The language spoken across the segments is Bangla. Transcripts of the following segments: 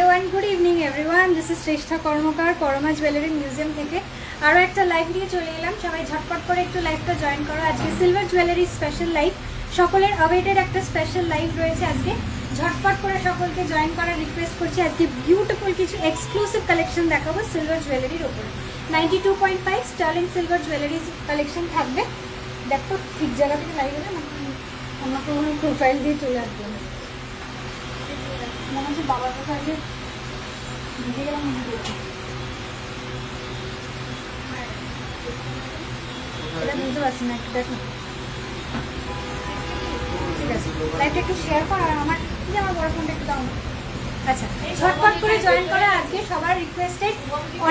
Hello and good evening everyone this is Shreshtha Karmakar Parama jewellery museum থেকে আরো একটা লাইভ নিয়ে চলে এলাম। সবাই ঝটপট করে একটু লাইভটা জয়েন করো। আজকে সিলভার জুয়েলারি স্পেশাল লাইভ, সকলের অবেটেড একটা স্পেশাল লাইভ রয়েছে আজকে। ঝটপট করে সকলকে জয়েন করার রিকোয়েস্ট করছি। আজকে বিউটিফুল কিছু এক্সক্লুসিভ কালেকশন দেখাবো সিলভার জুয়েলারির উপরে। 92.5 স্টার্লিং সিলভার জুয়েলারি কালেকশন থাকবে। দেখো ঠিক জায়গা থেকে লাইভ হবে না, আমরা কোনো প্রোফাইল দিয়ে চলে আসবো। মনে হচ্ছে বাবার প্রোফাইলে ভিজে গেলাম। এটা বুঝতে পারছি না, একটু দেখো। ঠিক আছে, লাইভটা একটু শেয়ার কর। আর আমার বড় ফোনটা একটু দাও। আচ্ছা, ঝটপট করে জয়েন করা। আজকে সবার রিকোয়েস্টেড,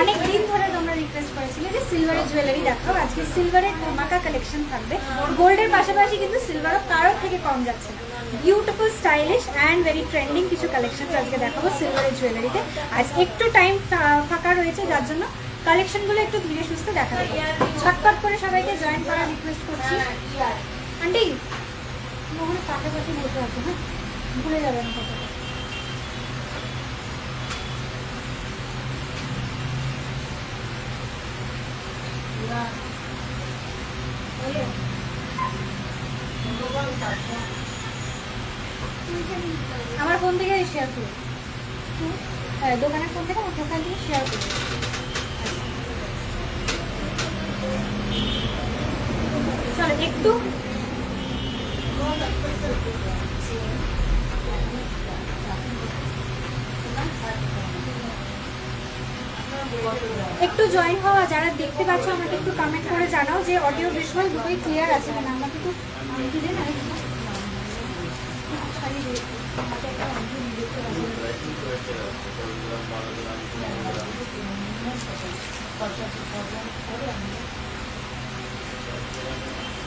অনেক দিন ধরে তোমরা রিকোয়েস্ট করেছিলে যে সিলভারের জুয়েলারি দেখাও। আজকে সিলভারের ধামাকা কালেকশন থাকবে। গোল্ডের পাশাপাশি কিন্তু সিলভারও কারোর থেকে কম যাচ্ছে না। Beautiful stylish and very trending কিছু কালেকশন আজকে দেখাবো সিলভারের জুয়েলারিতে। আজ একটু টাইম ফাঁকা রয়েছে, যার জন্য কালেকশনগুলো একটু ধীরে সুস্থে দেখা যাবে। ঝটপট করে সবাইকে জয়েন করার রিকোয়েস্ট করছি। আন্টি ওখানে পাশাপাশি বসে আছে, হ্যাঁ ভুলে যাবেন কথা। আমার ফোন থেকে শেয়ার করুন। হ্যাঁ, দোকানের ফোন থেকে আমার প্রোফাইল থেকে শেয়ার করুন। চলো একটু একটু জয়েন হওয়া। যারা দেখতে পাচ্ছ আমাকে একটু কমেন্ট করে জানাও যে অডিও ভিজুয়াল দুটোই ক্লিয়ার আছে কিনা। আমাকে একটু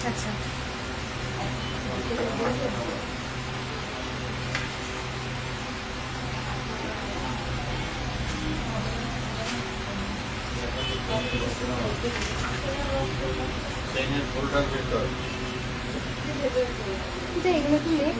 আচ্ছা এগুলো কি লেখ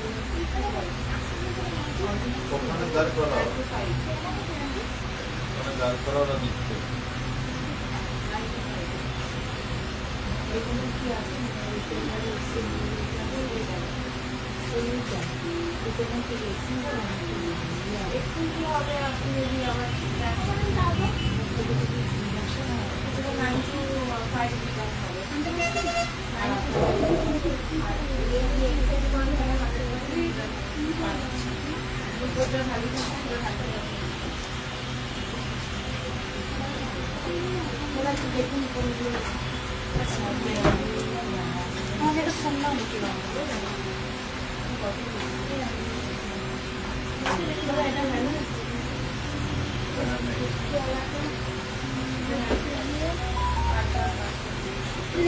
আমাদের ফোন নাও দেখি।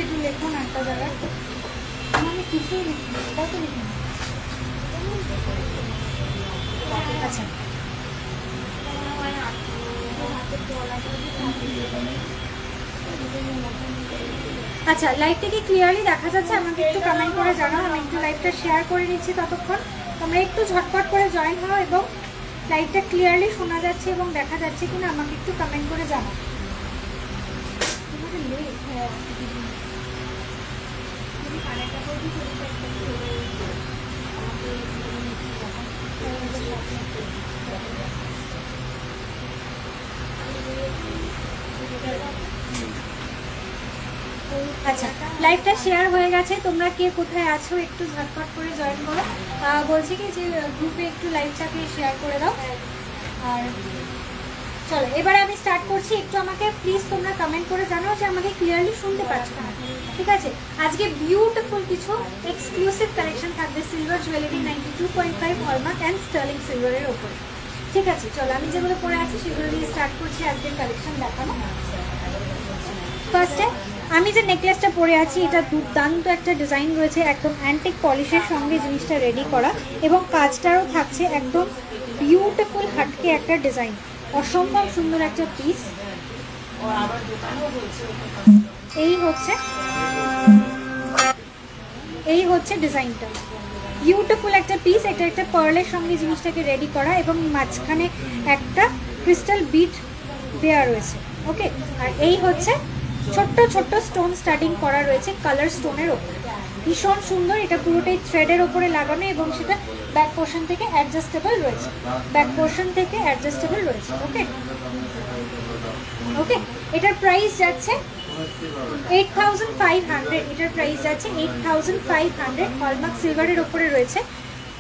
একটু লেখুন একটা জায়গায়। মানে কিছুই লিখুন, এটাও তো লিখুন। আচ্ছা আচ্ছা, লাইভটা কি ক্লিয়ারলি দেখা যাচ্ছে? আমাকে একটু কমেন্ট করে জানাও। আমি একটু লাইভটা শেয়ার করে নিচ্ছি ততক্ষণ। তোমরা একটু ঝটপট করে জয়েন হও এবং লাইভটা ক্লিয়ারলি শোনা যাচ্ছে এবং দেখা যাচ্ছে কিনা আমাকে একটু কমেন্ট করে জানাও। আচ্ছা, লাইভটা শেয়ার হয়ে গেছে। তোমরা কে কোথায় আছো একটু ঝটপট করে জয়েন করো। বলছি কি যে গ্রুপে একটু লাইভটাকে শেয়ার করে দাও। আর চলো এবারে আমি স্টার্ট করছি। একটু আমাকে প্লিজ তোমরা কমেন্ট করে জানাও যে আমাকে ক্লিয়ারলি শুনতে পাচ্ছ না। ঠিক আছে, আজকে বিউটিফুল কিছু এক্সক্লুসিভ কালেকশন থাকবে silver jewellery 92.5 hallmark and sterling সিলভারের ওপরে। ঠিক আছে, চলো আমি যেগুলো পরে আছি সেগুলো দিয়ে স্টার্ট করছি আজকের কালেকশন দেখানো। ফার্স্টে আমি যে নেকলেসটা পরে আছি, এটা দুর্দান্ত একটা ডিজাইন রয়েছে, একদম অ্যান্টিক পলিশের সঙ্গে জিনিসটা রেডি করা এবং কাজটারও থাকছে একদম বিউটিফুল হাটকে একটা ডিজাইন। অসম্ভব সুন্দর একটা পিস। এই হচ্ছে ডিজাইনটা। বিউটিফুল একটা পিস। এটা একটা পার্লের সঙ্গে জিনিসটাকে রেডি করা এবং মাঝখানে একটা ক্রিস্টাল বিট দেওয়া রয়েছে। ওকে, আর এই হচ্ছে ছোট্ট ছোট্ট স্টোন স্টার্টিং করা রয়েছে কালার স্টোনের ওপরে, ভীষণ সুন্দর। এটা পুরোটাই থ্রেডের ওপরে লাগানো এবং সেটা ব্যাক পোর্শন থেকে অ্যাডজাস্টেবল রয়েছে, ব্যাক পোর্শন থেকে অ্যাডজাস্টেবল রয়েছে। ওকে ওকে, এটার প্রাইস যাচ্ছে 8500। এটার প্রাইস যাচ্ছে 8500। হলমার্ক সিলভারের ওপরে রয়েছে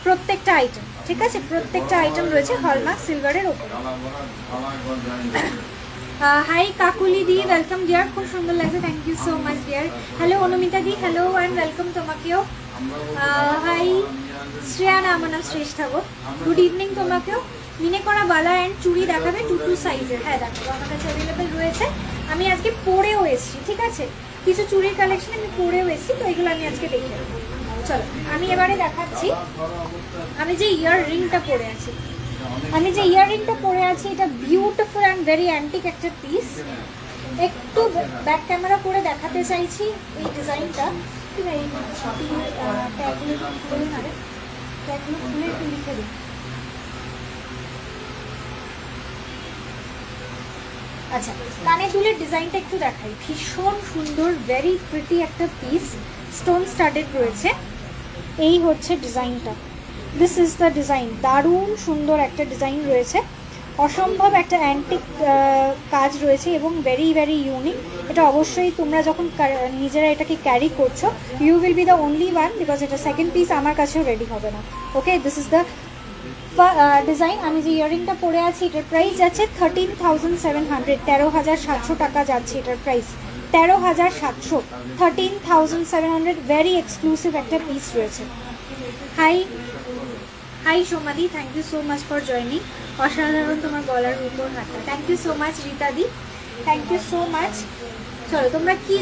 প্রত্যেকটা আইটেম, ঠিক আছে? প্রত্যেকটা আইটেম রয়েছে হলমার্ক সিলভারের ওপরে। হাই কাকুলি দি, ওয়েলকাম ডিয়ার, খুব সুন্দর লাগছে, thank you so much dear. Hello Anumita দি, হ্যালো অ্যান্ড ওয়েলকাম তোমাকেও। হাই শ্রেয়া, না আমার নাম শ্রেষ্ঠা গো, গুড ইভিনিং তোমাকেও। মিনে করা বালা অ্যান্ড চুড়ি দেখাবে 2 সাইজের। হ্যাঁ দেখো, আমার কাছে অ্যাভেলেবেল রয়েছে। আমি আজকে পরেও এসেছি, ঠিক আছে? কিছু চুড়ির কালেকশন আমি পরেও এসেছি, তো এগুলো আমি আজকে দেখে নেবো। চলো আমি এবারে দেখাচ্ছি আমি যে ইয়ার রিংটা পরে আছি। এটা বিউটিফুল অ্যান্ড ভেরি অ্যান্টিক একটা পিস। একটু ব্যাক ক্যামেরা করে দেখাতে চাইছি এই ডিজাইনটা। এই ট্যাগগুলো খুলে না রে, ট্যাগগুলো খুলে একটু লিখে দিই। আচ্ছা, কানে দুলের ডিজাইনটা একটু দেখাই, ভীষণ সুন্দর, ভেরি প্রিটি একটা পিস, স্টোন স্টাডেড রয়েছে। এই হচ্ছে ডিজাইনটা, দিস ইজ দ্য ডিজাইন। দারুণ সুন্দর একটা ডিজাইন রয়েছে, অসম্ভব একটা অ্যান্টিক কাজ রয়েছে এবং ভেরি ভেরি ইউনিক। এটা অবশ্যই তোমরা যখন নিজেরা এটাকে ক্যারি করছো, you will be the only one, because এটা সেকেন্ড পিস আমার কাছেও রেডি হবে না। Okay, this is the design. আমি যে ইয়াররিংটা পরে আছি এটার প্রাইস যাচ্ছে 13,700, 13,700 টাকা যাচ্ছে এটার প্রাইস, 13,700, 13,700। ভেরি এক্সক্লুসিভ একটা পিস রয়েছে। হাই সোমাদি, thank you so much for joining. অসাধারণ তোমার গলার উপর হাতটা, থ্যাংক ইউ সো মাচ রীতাদি, থ্যাংক ইউ সো মাচ। চলো, তোমরা কি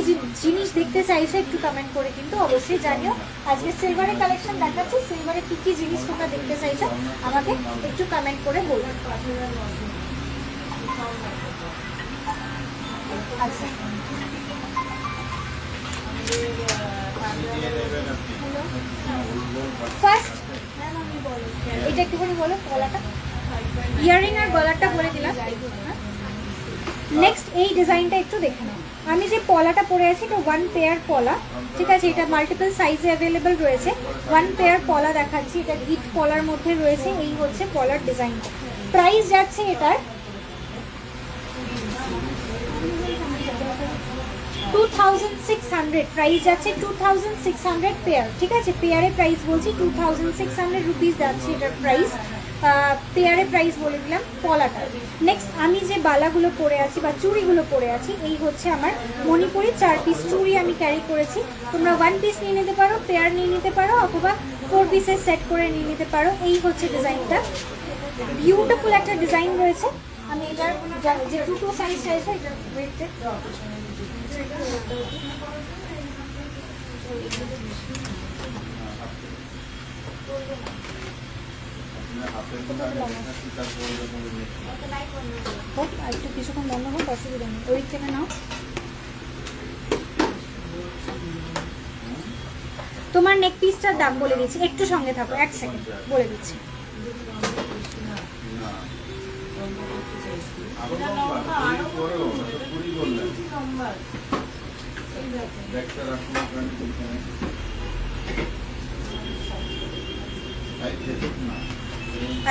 জিনিস দেখতে চাইছো একটু কমেন্ট করে কিন্তু অবশ্যই জানিও। আজকে সিলভারের কালেকশন দেখাচ্ছি, সিলভারে কি কি জিনিস তোমরা দেখতে চাইছো আমাকে একটু কমেন্ট করে বলবে। আচ্ছা, ফার্স্ট এটা একটুখানি বলো, গলাটা, ইয়াররিং আর গলাটা বলে দিলাম। নেক্সট এই ডিজাইনটা একটু দেখে নাও। আমি যে পলাটা পরে আছি এটা 1 পেয়ার পলা, ঠিক আছে? এটা মাল্টিপল সাইজে অ্যাভেলেবেল রয়েছে। 1 পেয়ার পলা দেখাচ্ছি, এটা গিট পলার মধ্যে রয়েছে। এই হচ্ছে পলার ডিজাইনটা। প্রাইস যাচ্ছে এটার 2600, প্রাইস যাচ্ছে 2600 পেয়ার, ঠিক আছে? পেয়ারে প্রাইস বলছি 2600 রুপিস যাচ্ছে এটার প্রাইস। পেয়ারে প্রাইস বলে দিলাম পলাটা। নেক্সট আমি যে বালাগুলো পরে আছি বা চুড়িগুলো পরে আছি, এই হচ্ছে আমার মণিপুরি 4 পিস চুড়ি আমি ক্যারি করেছি। তোমরা 1 পিস নিয়ে নিতে পারো, পেয়ার নিয়ে নিতে পারো, অথবা 4 পিসের সেট করে নিয়ে নিতে পারো। এই হচ্ছে ডিজাইনটা, বিউটিফুল একটা ডিজাইন রয়েছে। আমি এটার যে 2 সাইজ চাইছে এটা ওয়েটে একটু কিছুক্ষণ বন্ধ হোক, অসুবিধা নেই, ওই থেকে নাও। তোমার নেক পিসটার দাম বলে দিচ্ছি, একটু সঙ্গে থাকো, 1 সেকেন্ড বলে দিচ্ছি।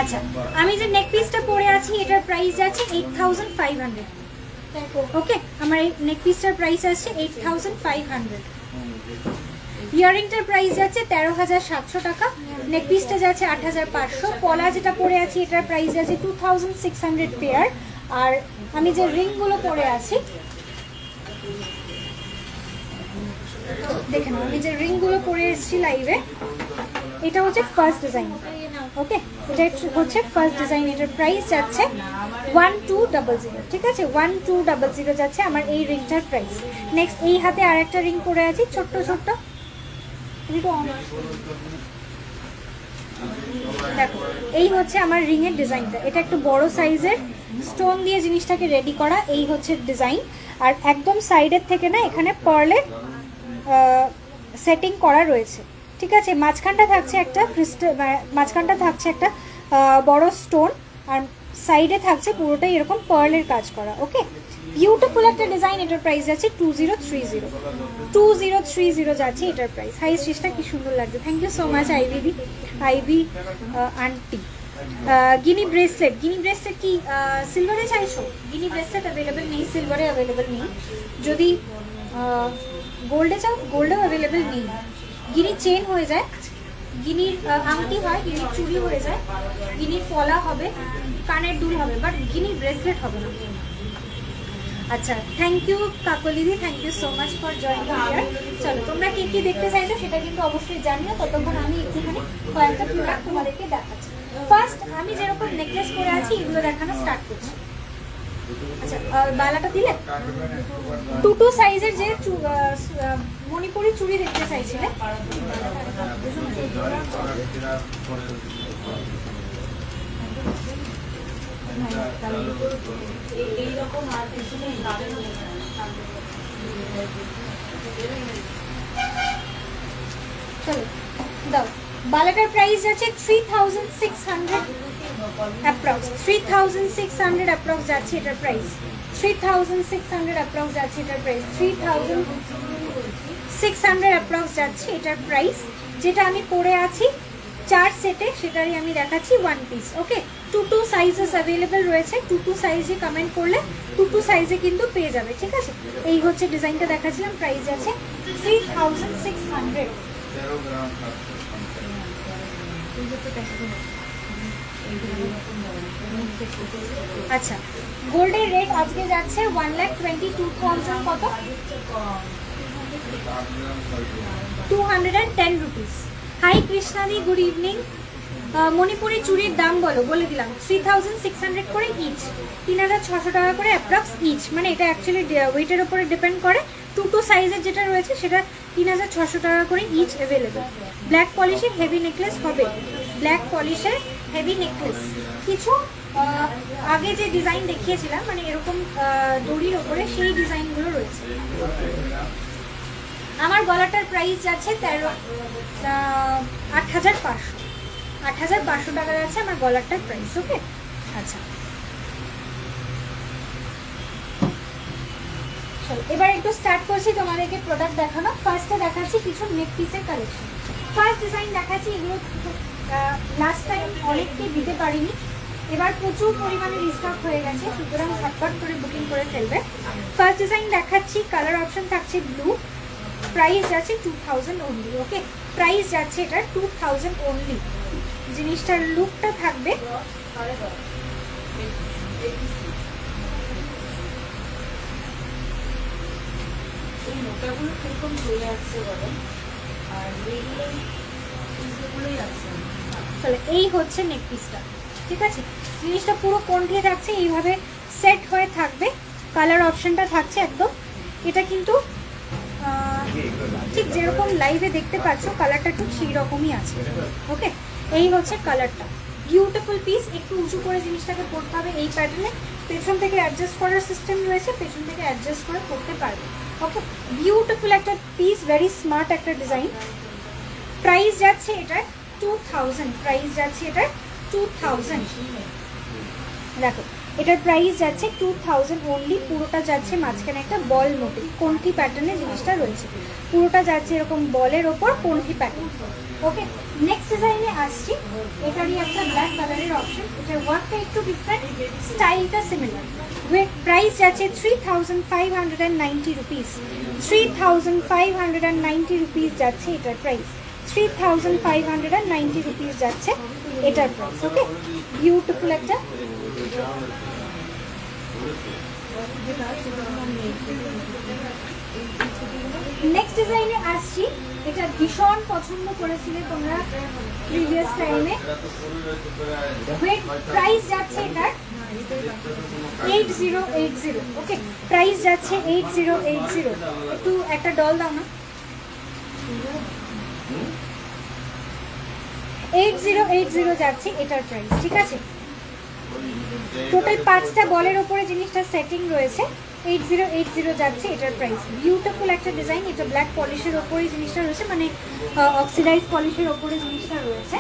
আচ্ছা, আমি যে নেক পিসটা পরে আছি এটার প্রাইস যাচ্ছে 8500। ওকে, আমার এই নেক পিসটার প্রাইস আছে 8500। ইয়াররিংটার প্রাইস যাচ্ছে 13,700 টাকা, নেক পিসটা যাচ্ছে 8,500। পলা যেটা পরে আছি এটার প্রাইস যাচ্ছে 2600 পেয়ার। আর আমি যে রিংগুলো পরে আছি দেখে নাও, আমি যে রিংগুলো পরে এসেছি লাইভে, এটা হচ্ছে ফার্স্ট ডিজাইন। ওকে, এটা হচ্ছে ফার্স্ট ডিজাইন। এটার প্রাইস যাচ্ছে 1200, ঠিক আছে? 1200 যাচ্ছে আমার এই রিংটার প্রাইস। নেক্সট এই হাতে আর একটা রিং পরে আছি, ছোট্ট ছোট্ট। দেখো, এই হচ্ছে আমার রিং এর ডিজাইনটা। এটা একটু বড় সাইজের, স্টোন দিয়ে জিনিসটাকে রেডি করা। এই হচ্ছে ডিজাইন। আর একদম সাইডের থেকে না এখানে পার্লের সেটিং করা রয়েছে, ঠিক আছে, মাঝখানটা থাকছে একটা মাঝখানটা থাকছে একটা বড় স্টোন, আর সাইডে থাকছে পুরোটাই এরকম পার্লের কাজ করা। ওকে, বিউটিফুল একটা ডিজাইন। এটার প্রাইস যাচ্ছে 2030 যাচ্ছে এটার প্রাইস। হাই শ্রেষ্ঠা, কি সুন্দর লাগছে, thank you so much Ivy aunty. Guinea bracelet কি সিলভারে চাইছো? গিনি ব্রেসলেট অ্যাভেলেবেল নেই, সিলভারে অ্যাভেলেবেল নেই। যদি গোল্ডে চাও, গোল্ডেও অ্যাভেলেবেল নেই। গিনি চেন হয়ে যায়, গিনির আংটি হয়, গিনির চুড়ি হয়ে যায়, গিনির ফলা হবে, কানের দুল হবে, বাট গিনির ব্রেসলেট হবে না। আচ্ছা, থ্যাংক ইউ কাকলিদি, thank you so much for joining here. চলো, তোমরা কি কি দেখতে চাইছো সেটা কিন্তু অবশ্যই জানিও। ততক্ষণ আমি একটুখানি কয়েকটা প্রোডাক্ট তোমাদেরকে দেখাচ্ছি। ফার্স্ট আমি যেরকম নেকলেস করে আছি এগুলো দেখানো স্টার্ট করছি। আচ্ছা, বালাটা দিলে 2 সাইজের যে মণিপুরি চুড়ি দেখতে চাইছিলে, এইরকম আর কিছু নেই। চলো দাও। বালাটার প্রাইস আছে 3600 অ্যাপ্রক্স, 3600 অ্যাপ্রক্স যাচ্ছে এটার প্রাইস। 3600 অ্যাপ্রক্স যাচ্ছে এটার প্রাইস, 3600 অ্যাপ্রক্স যাচ্ছে এটার প্রাইস। যেটা আমি পরে আছি 4 সেটে, সেটারই আমি দেখাচ্ছি 1 পিস। ওকে, 2 সাইজেস অ্যাভেলেবেল রয়েছে, 2 সাইজে কমেন্ট করলে 2 সাইজে কিন্তু পেয়ে যাবে। ঠিক আছে, এই হচ্ছে ডিজাইনটা দেখাচ্ছিলাম, প্রাইস আছে 3600। আচ্ছা, গোল্ডের রেট আজকে যাচ্ছে 1,22,000 কত, 210 রুপিস। হাই কৃষ্ণাদি, গুড ইভিনিং। মণিপুরি চুড়ির দাম বলে দিলাম, 3600 করে ইচ, 3600 টাকা করে অ্যাপ্রক্স ইচ। মানে এটা অ্যাকচুয়ালি ওয়েটের উপরে ডিপেন্ড করে। 2 সাইজের যেটা রয়েছে সেটা 3600 টাকা করে ইচ অ্যাভেলেবেল। ব্ল্যাক পলিশের হেভি নেকলেস হবে, ব্ল্যাক পলিশের হেভি নেকলেস। কিছু আগে যে ডিজাইন দেখিয়েছিলাম মানে এরকম দড়ির ওপরে, সেই ডিজাইনগুলো রয়েছে। আমার গলাটার প্রাইস যাচ্ছে 8500 টাকা যাচ্ছে আমার গলাটার প্রাইস। ওকে, আচ্ছা চলো এবার একটু স্টার্ট করছি তোমাদেরকে প্রোডাক্ট দেখানো। ফার্স্টে দেখাচ্ছি কিছু নেক পিসের কালেকশন। ফার্স্ট ডিজাইন দেখাচ্ছি, এগুলো লাস্ট টাইম অনেককে দিতে পারিনি, এবার প্রচুর পরিমাণে রিস্টক হয়ে গেছে, সুতরাং ঝটপট করে বুকিং করে ফেলবে। ফার্স্ট ডিজাইন দেখাচ্ছি, কালার অপশন থাকছে ব্লু, প্রাইস যাচ্ছে 2000 অনলি। ওকে, প্রাইস যাচ্ছে এটা 2000 অনলি। জিনিসটার লুকটা থাকবে এই হচ্ছে নেক পিসটা। ঠিক আছে, জিনিসটা পুরো কণ্ঠে থাকছে, এইভাবে সেট হয়ে থাকবে। কালার অপশনটা থাকছে একদম, এটা কিন্তু ঠিক যেরকম লাইভে দেখতে পাচ্ছ কালারটা ঠিক সেই রকমই আছে। ওকে, এই হচ্ছে কালারটা, বিউটিফুল পিস। একটু উঁচু করে জিনিসটাকে পরতে হবে এই প্যাটার্নে। পেছন থেকে অ্যাডজাস্ট করার সিস্টেম রয়েছে, পেছন থেকে অ্যাডজাস্ট করে পরতে পারবে। ওকে, বিউটিফুল একটা পিস, ভেরি স্মার্ট একটা ডিজাইন। প্রাইস যাচ্ছে এটার 2000, প্রাইস যাচ্ছে এটার 2000। দেখো, এটার প্রাইস যাচ্ছে 2000 অনলি। পুরোটা যাচ্ছে মাঝখানে একটা বল মোটিভ, কোনটি প্যাটার্নে জিনিসটা রয়েছে, পুরোটা যাচ্ছে এরকম বলের ওপর কোনটি প্যাটার্ন। ওকে, নেক্সট ডিজাইনে আসছি। এটারই একটা ব্ল্যাক কালারের অপশন, এটার ওয়ার্কটা একটু ডিফারেন্ট, স্টাইলটা সিমিলার। প্রাইস যাচ্ছে 3590 রুপিস, 3590 রুপিস যাচ্ছে এটার প্রাইস, 3590 রুপিস যাচ্ছে এটার প্রাইস। ওকে, বিউটিফুল একটা। নেক্সট ডিজাইনে আসছি, এটা ভীষণ পছন্দ করেছিলে তোমরা প্রিভিয়াস টাইমে। প্রাইস যাচ্ছে এটার 8080। ওকে, প্রাইস যাচ্ছে 8080। একটু একটা ডল দাও না। 8080 যাচ্ছে এটার প্রাইস। ঠিক আছে, টোটাল 5টা বলের ওপরে জিনিসটা সেটিং রয়েছে। 8080 যাচ্ছে এটার প্রাইস। বিউটিফুল একটা ডিজাইন, এটা ব্ল্যাক পলিশের ওপরে জিনিসটা রয়েছে, মানে অক্সিডাইজ পলিশের ওপরে জিনিসটা রয়েছে।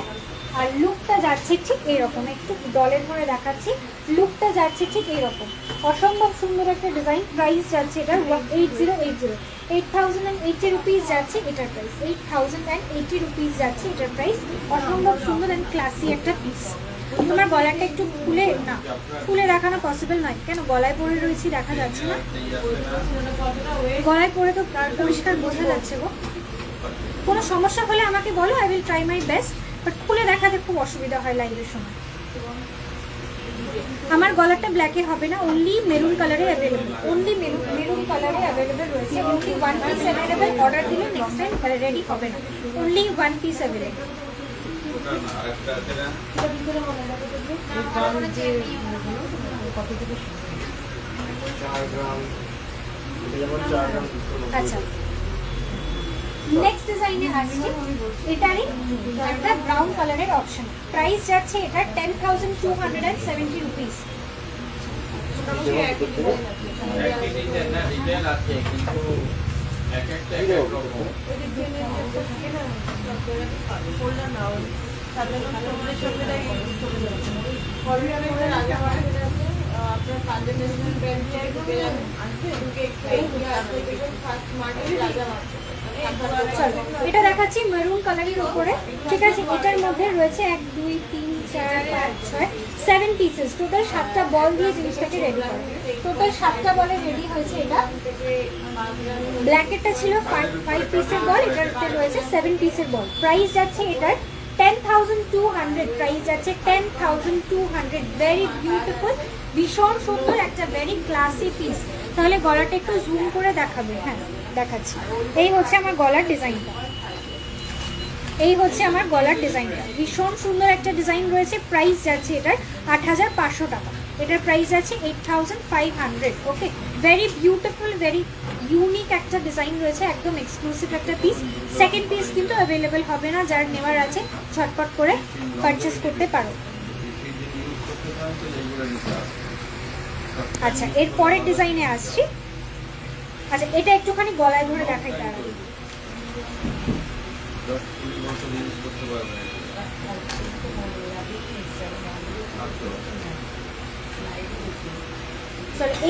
আর লুকটা যাচ্ছে ঠিক এইরকম, একটু ডলের করে দেখাচ্ছি, লুকটা যাচ্ছে ঠিক এইরকম, অসম্ভব সুন্দর একটা ডিজাইন। প্রাইস যাচ্ছে এটার 8080, 8080 রুপিস যাচ্ছে এটার প্রাইস, 8080 রুপিস যাচ্ছে এটার প্রাইস। অসম্ভব সুন্দর অ্যান্ড ক্লাসি একটা পিস। তোমার গলাটা একটু খুলে, না খুলে দেখানো পসিবল নয়, কেন গলায় পরে রয়েছি দেখা যাচ্ছে না, গলায় পরে তো পরিষ্কার বোঝা যাচ্ছে গো। কোনো সমস্যা হলে আমাকে বলো, I will try my best, but খুলে দেখাতে খুব অসুবিধা হয় লাইভের সময়। আমার গলাটা ব্ল্যাকে হবে না, অনলি মেরুন কালারে অ্যাভেলেবল, অনলি মেরুন কালারে অ্যাভেলেবল রয়েছে। Only one piece available, order দিলে নেক্সট টাইম রেডি হবে না, অনলি ওয়ান পিস অ্যাভেলেবল। আচ্ছা, নেক্সট ডিজাইনে আসছে, এটারই একটা ব্রাউন কালারের অপশন। প্রাইস যাচ্ছে এটা 10,270 রুপিস। এটা দেখাচ্ছি মেরুন কালারের উপরে, ঠিক আছে। এটার মধ্যে রয়েছে 1 2 3 4 5 6 7 পিসেস, টোটাল 7টা বল দিয়ে জিনিসটাকে রেডি করে, টোটাল 7টা বলে রেডি হয়েছে এটা। ব্ল্যাকেটটা ছিল 5 পিসের বল, এটাতে রয়েছে 7 পিসের বল। প্রাইস যাচ্ছে এটার 10,200, প্রাইস যাচ্ছে 10,200। ভেরি বিউটিফুল, ভীষণ সুন্দর একটা ভেরি ক্লাসি পিস। তাহলে গলাটা একটু জুম করে দেখাবে, হ্যাঁ দেখাচ্ছি। এই হচ্ছে আমার গলার ডিজাইনটা, এই হচ্ছে আমার গলার ডিজাইনটা, ভীষণ সুন্দর একটা ডিজাইন রয়েছে। প্রাইস যাচ্ছে এটার 8,500 টাকা, এটার প্রাইস যাচ্ছে 8,500। ওকে, ভেরি বিউটিফুল, ভেরি ইউনিক একটা ডিজাইন রয়েছে, একদম এক্সক্লুসিভ একটা পিস। সেকেন্ড পিস কিন্তু অ্যাভেলেবেল হবে না, যার নেওয়ার আছে ঝটপট করে পারচেস করতে পারো। আচ্ছা, এর পরের ডিজাইনে আসছি। আচ্ছা, এটা একটুখানি গলায় ধরে দেখাই তার আগে।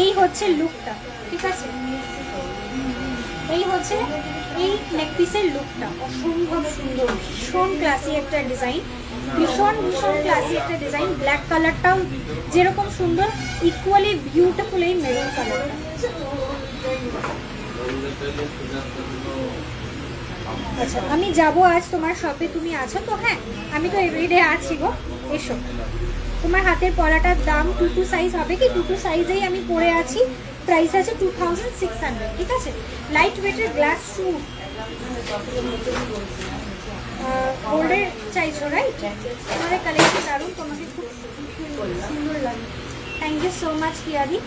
এই হচ্ছে লুকটা, ঠিক আছে, এই হচ্ছে এই নেক পিসের লুকটা, অসম্ভব সুন্দর, ভীষণ ক্লাসি একটা ডিজাইন, ভীষণ ক্লাসি একটা ডিজাইন। ব্ল্যাক কালারটাও যেরকম সুন্দর, ইকুয়ালি বিউটিফুল এই মেরুন কালারটা। আচ্ছা, আমি যাব আজ তোমার শপে, তুমি আছো তো? হ্যাঁ, আমি তো এভরিডে আছি গো, এসো। তোমার হাতের পলাটার দাম 2 সাইজ হবে কি? 2 সাইজেই আমি পরে আছি। প্রাইস আছে 2,600, ঠিক আছে। লাইট ওয়েটের গ্লাস শু, গোল্ডের চাইছো রাইট? তোমাদের কালেকশন দারুণ, তোমাকে খুব সুন্দর লাগে। থ্যাংক ইউ সো মাচ কিয়াদি।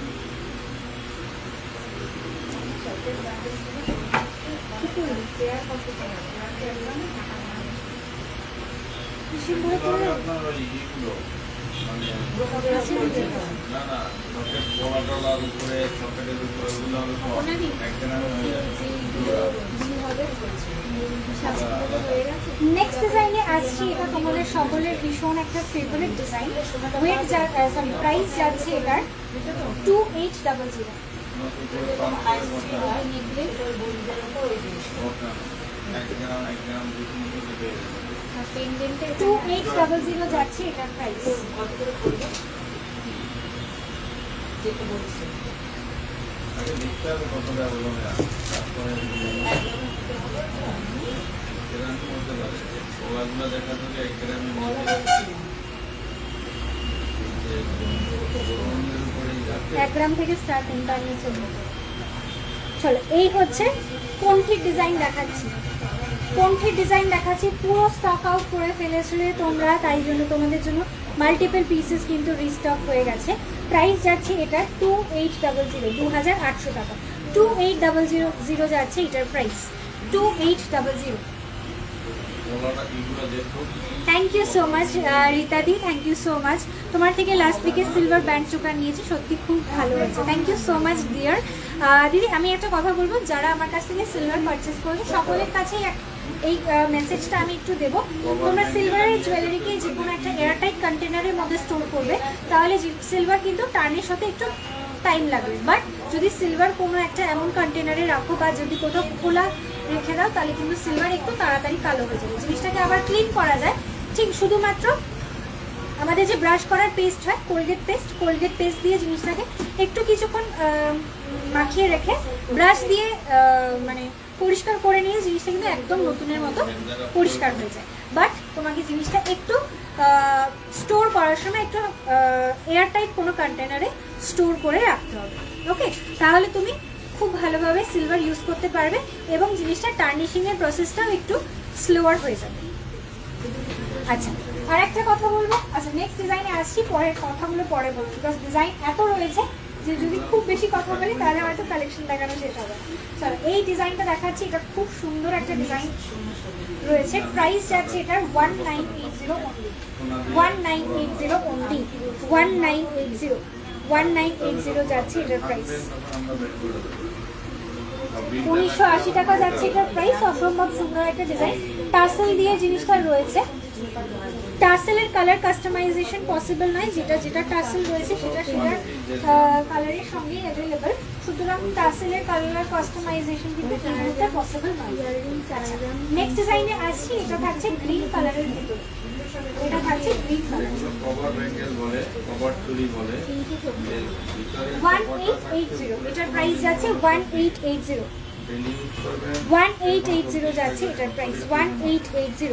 নেক্সট ডিজাইনে আসছি, এটা তোমাদের সকলের ভীষণ একটা favourite design. Wait sorry, price যাচ্ছে এটার 2,800। 2,800 যাচ্ছে এটার প্রাইস। এক গ্রাম থেকে স্টার্টিং, তার নিচে। চলো, এই হচ্ছে কণ্ঠির ডিজাইন দেখাচ্ছি, কণ্ঠির ডিজাইন দেখাচ্ছি। পুরো স্টক আউট করে ফেলেছিলে তোমরা, তাই জন্য তোমাদের জন্য মাল্টিপল পিসেস কিন্তু রিস্টক হয়ে গেছে। প্রাইস যাচ্ছে এটা 2,800, 2,800 টাকা। 2,800 যাচ্ছে এটার price, 2,800। Thank you so much রীতাদি, থ্যাংক ইউ সো মাচ। তোমার থেকে লাস্ট উইকে সিলভার ব্যান্ড চোকার নিয়েছি, সত্যি খুব ভালো হয়েছে, thank you so much dear. দিদি আমি একটা কথা বলবো, যারা আমার কাছ থেকে সিলভার পারচেস করেছো সকলের কাছেই এই মেসেজটা আমি একটু দেবো, তোমরা সিলভারের জুয়েলারিকে যে কোনো একটা এয়ারটাইট কন্টেনারের মধ্যে স্টোর করবে, তাহলে সিলভার কিন্তু টার্নিশ হতে একটু টাইম লাগবে। বাট যদি সিলভার কোনো একটা এমন কন্টেনারে রাখো বা যদি কোথাও খোলা রেখে দাও, তাহলে কিন্তু সিলভার একটু তাড়াতাড়ি কালো হয়ে যাবে। জিনিসটাকে আবার ক্লিন করা যায়, ঠিক শুধুমাত্র আমাদের যে ব্রাশ করার পেস্ট হয় কোলগেট পেস্ট দিয়ে জিনিসটাকে একটু কিছুক্ষণ মাখিয়ে রেখে ব্রাশ দিয়ে মানে পরিষ্কার করে নিয়ে জিনিসটা কিন্তু একদম নতুনের মতো পরিষ্কার হয়ে যায়। বাট তোমাকে জিনিসটা একটু স্টোর করার সময় একটু এয়ারটাইট কোনো কন্টেনারে স্টোর করে রাখতে হবে, ওকে? তাহলে তুমি খুব ভালোভাবে সিলভার ইউজ করতে পারবে এবং জিনিসটা টার্নিশিংয়ের প্রসেসটাও একটু স্লোয়ার হয়ে যাবে। আচ্ছা, আর একটা কথা বলবো, আচ্ছা নেক্সট ডিজাইনে আসছি, পরের কথাগুলো পরে বলবো, বিকজ ডিজাইন এত রয়েছে যে যদি খুব বেশি কথা বলি তাহলে হয়তো কালেকশন দেখানো শেষ হবে। চলো এই ডিজাইনটা দেখাচ্ছি, এটা খুব সুন্দর একটা ডিজাইন রয়েছে। প্রাইস যাচ্ছে এটার 1980 অনলি, 1980 অনলি, 1980 যাচ্ছে এটার প্রাইস। 1980 টাকা যাচ্ছে এটার প্রাইস। অসম্ভব সুন্দর একটা ডিজাইন, টার্সেল দিয়ে জিনিসটা রয়েছে। টার্সেলের কালার কাস্টমাইজেশন পসিবল নয়, যেটা টার্সেল রয়েছে সেটার কালারের সঙ্গেই অ্যাভেলেবল, সুতরাং টার্সেলের কালার কাস্টমাইজেশন কিন্তু এই মুহূর্তে পসিবল নয়। নেক্সট ডিজাইনে আসছি, এটা থাকছে গ্রিন কালারের ভিতরে, এটা থাকছে গ্রিন কালার, 1880, এটার প্রাইস যাচ্ছে 1880, 1880 যাচ্ছে এটার প্রাইস, 1880,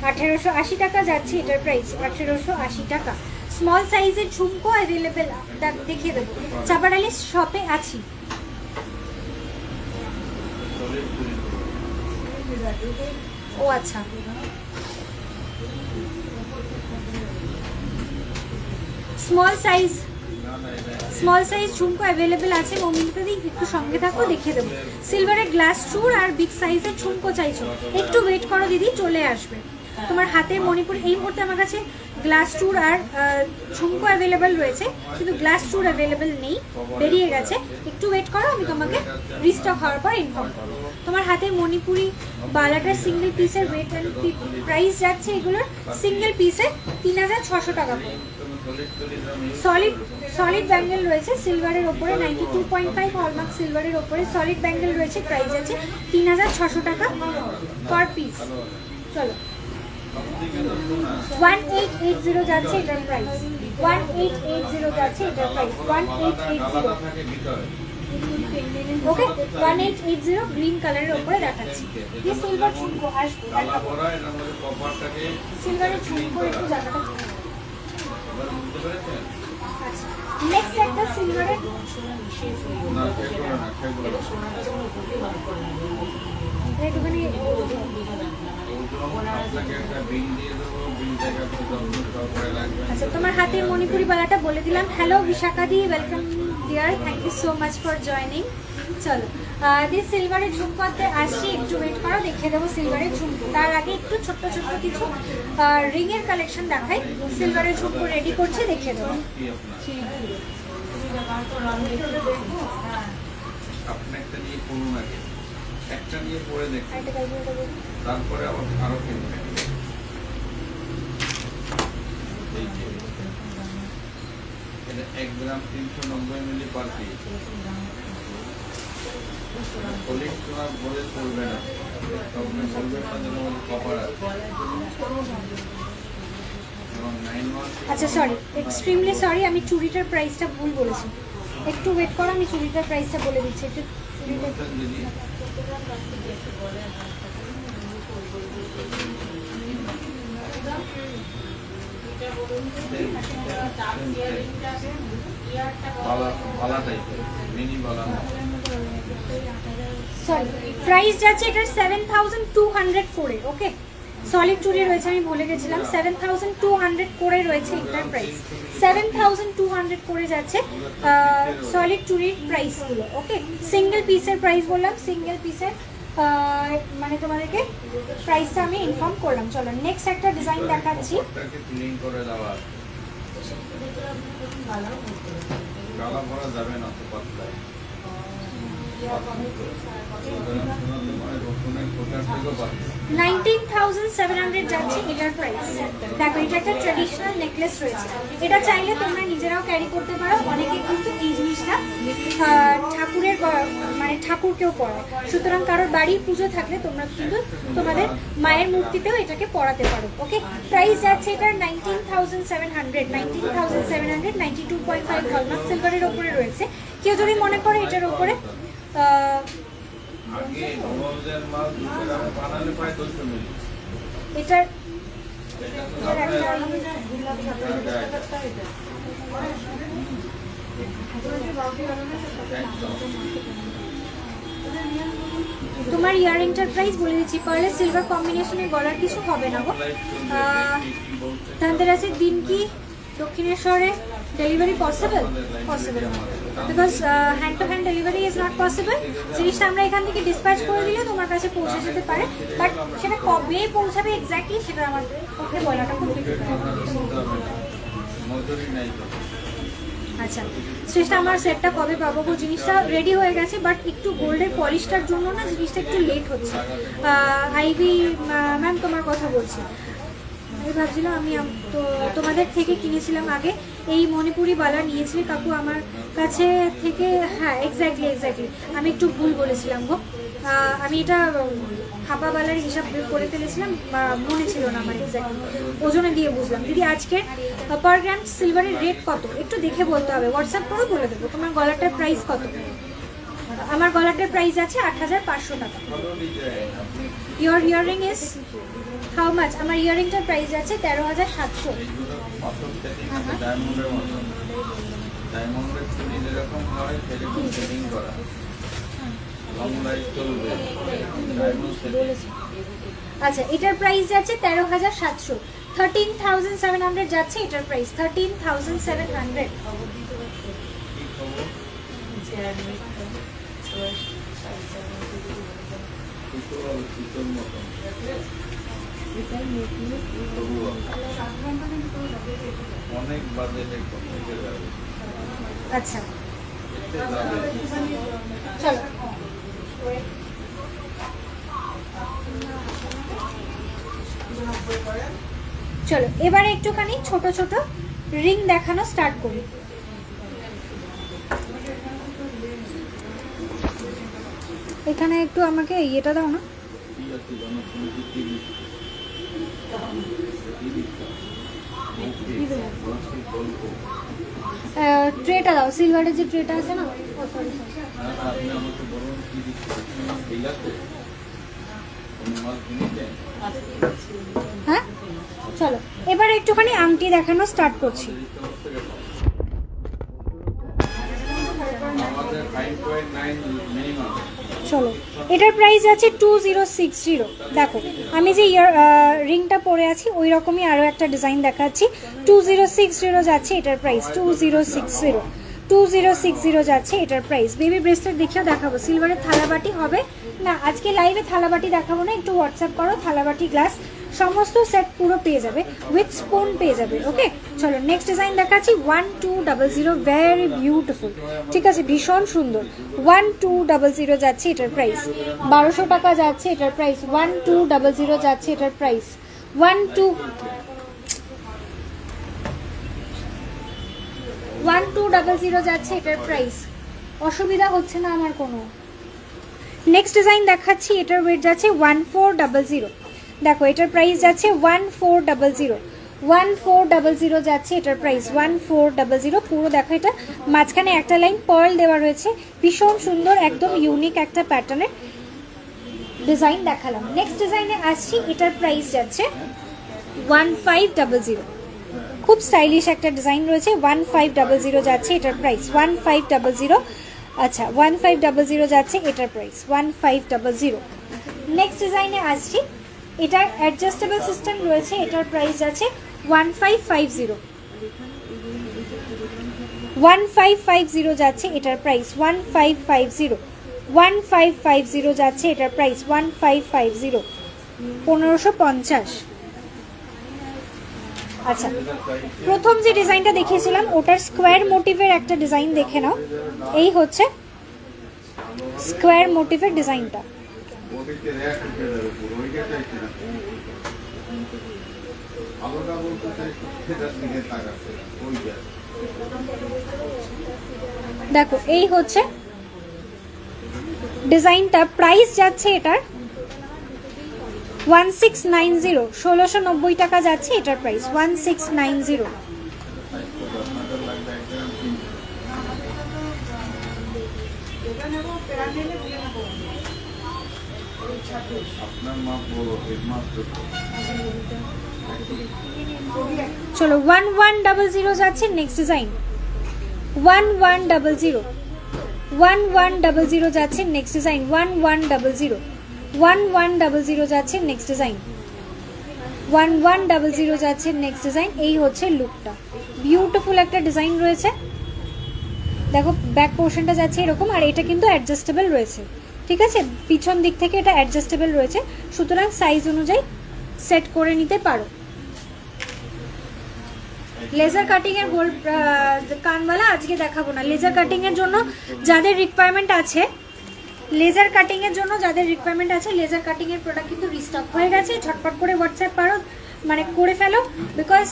1880 টাকা যাচ্ছে এটার প্রাইস, 1880 টাকা। স্মল সাইজের ঝুমকো অ্যাভেলেবেল, দেখিয়ে দেবো, চাপাডালি শপে আছি। ও আচ্ছা, স্মল সাইজ ঝুমকো অ্যাভেলেবেল আছে। মমিতাদি একটু সঙ্গে থাকো, দেখিয়ে দেবো। সিলভারের গ্লাস চূড় আর বিগ সাইজের ঝুমকো চাইছো, একটু ওয়েট করো দিদি, চলে আসবে। তোমার হাতের মণিপুর এই মুহূর্তে আমার কাছে গ্লাস চূড় আর ঝুমকো অ্যাভেলেবেল রয়েছে, কিন্তু গ্লাস চূড় অ্যাভেলেবেল নেই, বেরিয়ে গেছে। একটু ওয়েট করো, আমি তোমাকে রিস্টক হওয়ার পর ইনফর্ম করবো। তোমার হাতের মণিপুরি বালাটার সিঙ্গেল পিসের ওয়েট অ্যান্ড প্রাইস যাচ্ছে এগুলোর সিঙ্গেল পিসে 3600 টাকা করে। সলিড ব্যাঙ্গেল রয়েছে সিলভারের ওপরে, 92.5 হলমার্ক সিলভারের ওপরে সলিড ব্যাঙ্গেল রয়েছে, প্রাইস আছে 3600 টাকা পার পিস। চলো 1880 যাচ্ছে এটার প্রাইস, 1880 যাচ্ছে এটার প্রাইস, 1880, ওকে? 1880 গ্রিন কালারের উপরে দেখাচ্ছি। এই সিলভার ঝুমকো আসবে, সিলভারের ঝুমকো একটু জায়গাটা। আচ্ছা, নেক্সট একটা সিলভারের একটুখানি। আচ্ছা, তোমার হাতের মণিপুরি বালাটা বলে দিলাম। হ্যালো বিশাখা দি, welcome dear, thank you so much for joining. চলো দিয়ে সিলভারের ঝুমকোতে আসছি, একটু ওয়েট করো, দেখিয়ে দেবো সিলভারের ঝুমকো। তার আগে একটু ছোট্ট ছোট্ট কিছু রিংয়ের কালেকশন দেখাই। সিলভারের ঝুমকো রেডি করছি, দেখিয়ে দেবো। একটা নিয়ে পরে দেখুন, তারপরে আরো কিনবেন। এটা 1 গ্রাম 390 মিলি পার পিস। পলিশ সোনা বলে চলবে না, তবে বলবে না যেন কপার আছে। আচ্ছা সরি, এক্সট্রিমলি সরি, আমি চুড়িটার প্রাইসটা ভুল বলেছি। একটু ওয়েট করো, আমি চুড়িটার প্রাইসটা বলে দিচ্ছি। একটু প্রাইস যাচ্ছে এটার 7200 করে, ওকে? সলিড চুড়ি রয়েছে, আমি বলে গেছিলাম 7200 করে রয়েছে এটার প্রাইস, 7200 করে যাচ্ছে সলিড চুড়ির প্রাইসগুলো, ওকে? সিঙ্গেল পিসের প্রাইস বললাম, সিঙ্গেল পিসের মানে তোমাদেরকে প্রাইসটা আমি ইনফর্ম করলাম। চলো নেক্সট একটা ডিজাইন দেখাচ্ছি। ক্লিন করে দেওয়া গালা ভরা যাবে না তো পাতলায়। 19,700 যাচ্ছে এটার প্রাইস। দেখো এটা একটা ট্র্যাডিশনাল নেকলেস রয়েছে, এটা চাইলে তোমরা নিজেরাও ক্যারি করতে পারো। অনেকে কিন্তু এই জিনিসটা ঠাকুরের মানে ঠাকুরকেও পরায়, সুতরাং কারোর বাড়ির পুজো থাকলে তোমরা কিন্তু তোমাদের মায়ের মূর্তিতেও এটাকে পরাতে পারো। ওকে, প্রাইস যাচ্ছে এটার 19,700, 92.5 হলমার্ক সিলভারের ওপরে রয়েছে। কেউ যদি মনে করে এটার ওপরে এটার তোমার ইয়াররিংটার প্রাইস বলে দিচ্ছি। পার্লে সিলভার কম্বিনেশনে গলার কিছু হবে না গো। ধনতেরাসের দিন কি দক্ষিণেশ্বরে delivery possible? Possible because hand to hand delivery is not possible. জিনিসটা আমরা এখান থেকে ডিসপ্যাচ করে দিলে তোমার কাছে পৌঁছে যেতে পারে, বাট সেটা কবে পৌঁছাবে এক্স্যাক্টলি সেটা আমার পক্ষে বলাটা খুব ডিফিকাল্ট। আচ্ছা, শেষটা আমার সেটটা কবে পাবো গো? জিনিসটা রেডি হয়ে গেছে, বাট একটু গোল্ডের পলিশটার জন্য না জিনিসটা একটু লেট হচ্ছে। আইভি ম্যাম তোমার কথা বলছি, আমি ভাবছিলাম আমি তো তোমাদের থেকে কিনেছিলাম আগে, এই মণিপুরি বালা নিয়েছিলে কাকু আমার কাছে থেকে। হ্যাঁ এক্স্যাক্টলি আমি একটু ভুল বলেছিলাম গো। আমি এটা হাপা বালার হিসাব করে ফেলেছিলাম, মনে ছিল না আমার এক্স্যাক্টলি, ওজনে দিয়ে বুঝলাম। দিদি আজকের পার গ্রাম সিলভারের রেট কত একটু দেখে বলতে হবে, হোয়াটসঅ্যাপ করে বলে দেবো। তোমার গলাটার প্রাইস কত? আমার গলাটার প্রাইস আছে 8,500 টাকা। Your earring is how much? আমার ইয়াররিংটার প্রাইস আছে 13,700। আচ্ছা, এটার প্রাইস যাচ্ছে 13,700, 13,700 যাচ্ছে এটার প্রাইস, 13,700। অনেক বাজেটে আচ্ছা চলো, চলো এবারে একটুখানি ছোট ছোট রিং দেখানো স্টার্ট করি। এখানে একটু আমাকে ইয়েটা দাও না, ট্রেটা দাও, সিলভারের যে ট্রেটা আছে না। হ্যাঁ চলো এবার একটুখানি আংটি দেখানো স্টার্ট করছি। চলো এটার প্রাইস আছে 2060। দেখো আমি যে রিংটা পরে আছি ওই রকমই আরও একটা ডিজাইন দেখাচ্ছি। 2060 যাচ্ছে এটার প্রাইস, 2060 যাচ্ছে এটার প্রাইস। বেবি ব্রেসলেট দেখিও দেখাবো। সিলভারের থালাবাটি হবে না, আজকে লাইভে থালাবাটি দেখাবো না, একটু হোয়াটসঅ্যাপ করো। থালাবাটি গ্লাস সমস্ত সেট পুরো পেয়ে যাবে, উইথ স্পুন পেয়ে যাবে। ওকে চলো নেক্সট ডিজাইন দেখাচ্ছি। 1200, ভেরি বিউটিফুল, ঠিক আছে ভীষণ সুন্দর। 1200 যাচ্ছে এটার প্রাইস, 1200 টাকা যাচ্ছে এটার প্রাইস। 1200 যাচ্ছে এটার প্রাইস, 1200 যাচ্ছে এটার প্রাইস। অসুবিধা হচ্ছে না আমার কোনো। নেক্সট ডিজাইন দেখাচ্ছি, এটার ওয়েট যাচ্ছে 1400। দেখো এটার প্রাইস যাচ্ছে 1400 যাচ্ছে এটার প্রাইস, 1400 পুরো। দেখো এটা মাঝখানে একটা লাইন পার্ল দেওয়া রয়েছে, ভীষণ সুন্দর, একদম ইউনিক একটা প্যাটার্নের ডিজাইন দেখালাম। নেক্সট ডিজাইনে আসছি, এটার প্রাইস যাচ্ছে 1500। খুব স্টাইলিশ একটা ডিজাইন রয়েছে, 1500 যাচ্ছে এটার প্রাইস, 1500। আচ্ছা 1500 যাচ্ছে এটার প্রাইস, 1500। নেক্সট ডিজাইনে আসছি, এটার অ্যাডজাস্টেবল সিস্টেম রয়েছে, এটার প্রাইস আছে 1550। 1550 যাচ্ছে এটার প্রাইস, 1550। 1550 যাচ্ছে এটার প্রাইস, 1550, 1550। আচ্ছা, প্রথম যে ডিজাইনটা দেখিয়েছিলাম ওটার স্কোয়ার মোটিভের একটা ডিজাইন দেখে নাও। এই হচ্ছে স্কোয়ার মোটিভের ডিজাইনটা। দেখো এই হচ্ছে ডিজাইনটা, প্রাইস যাচ্ছে এটার 1690, 1690 টাকা যাচ্ছে এটার প্রাইস, 1690। চলো 1100 যাচ্ছে নেক্সট ডিজাইন, 1100, 1100 যাচ্ছে নেক্সট ডিজাইন, 1100, 1100 যাচ্ছে নেক্সট ডিজাইন, 1100 যাচ্ছে নেক্সট ডিজাইন। এই হচ্ছে লুকটা, বিউটিফুল একটা ডিজাইন রয়েছে। দেখো ব্যাক পোর্শনটা যাচ্ছে এরকম, আর এটা কিন্তু অ্যাডজাস্টেবল রয়েছে, ঠিক আছে, পিছন দিক থেকে এটা অ্যাডজাস্টেবল রয়েছে, সুতরাং সাইজ অনুযায়ী সেট করে নিতে পারো। লেজার কাটিং এর গোল কানওয়ালা আজকে দেখাবো না। লেজার কাটিং এর জন্য যাদের রিকোয়ারমেন্ট আছে, লেজার কাটিং এর জন্য যাদের রিকোয়ারমেন্ট আছে, লেজার কাটিং এর প্রোডাক্ট কিন্তু রিস্টক হয়ে গেছে। ঝটপট করে হোয়াটসঅ্যাপ পারো, মানে করে ফেলো, বিকজ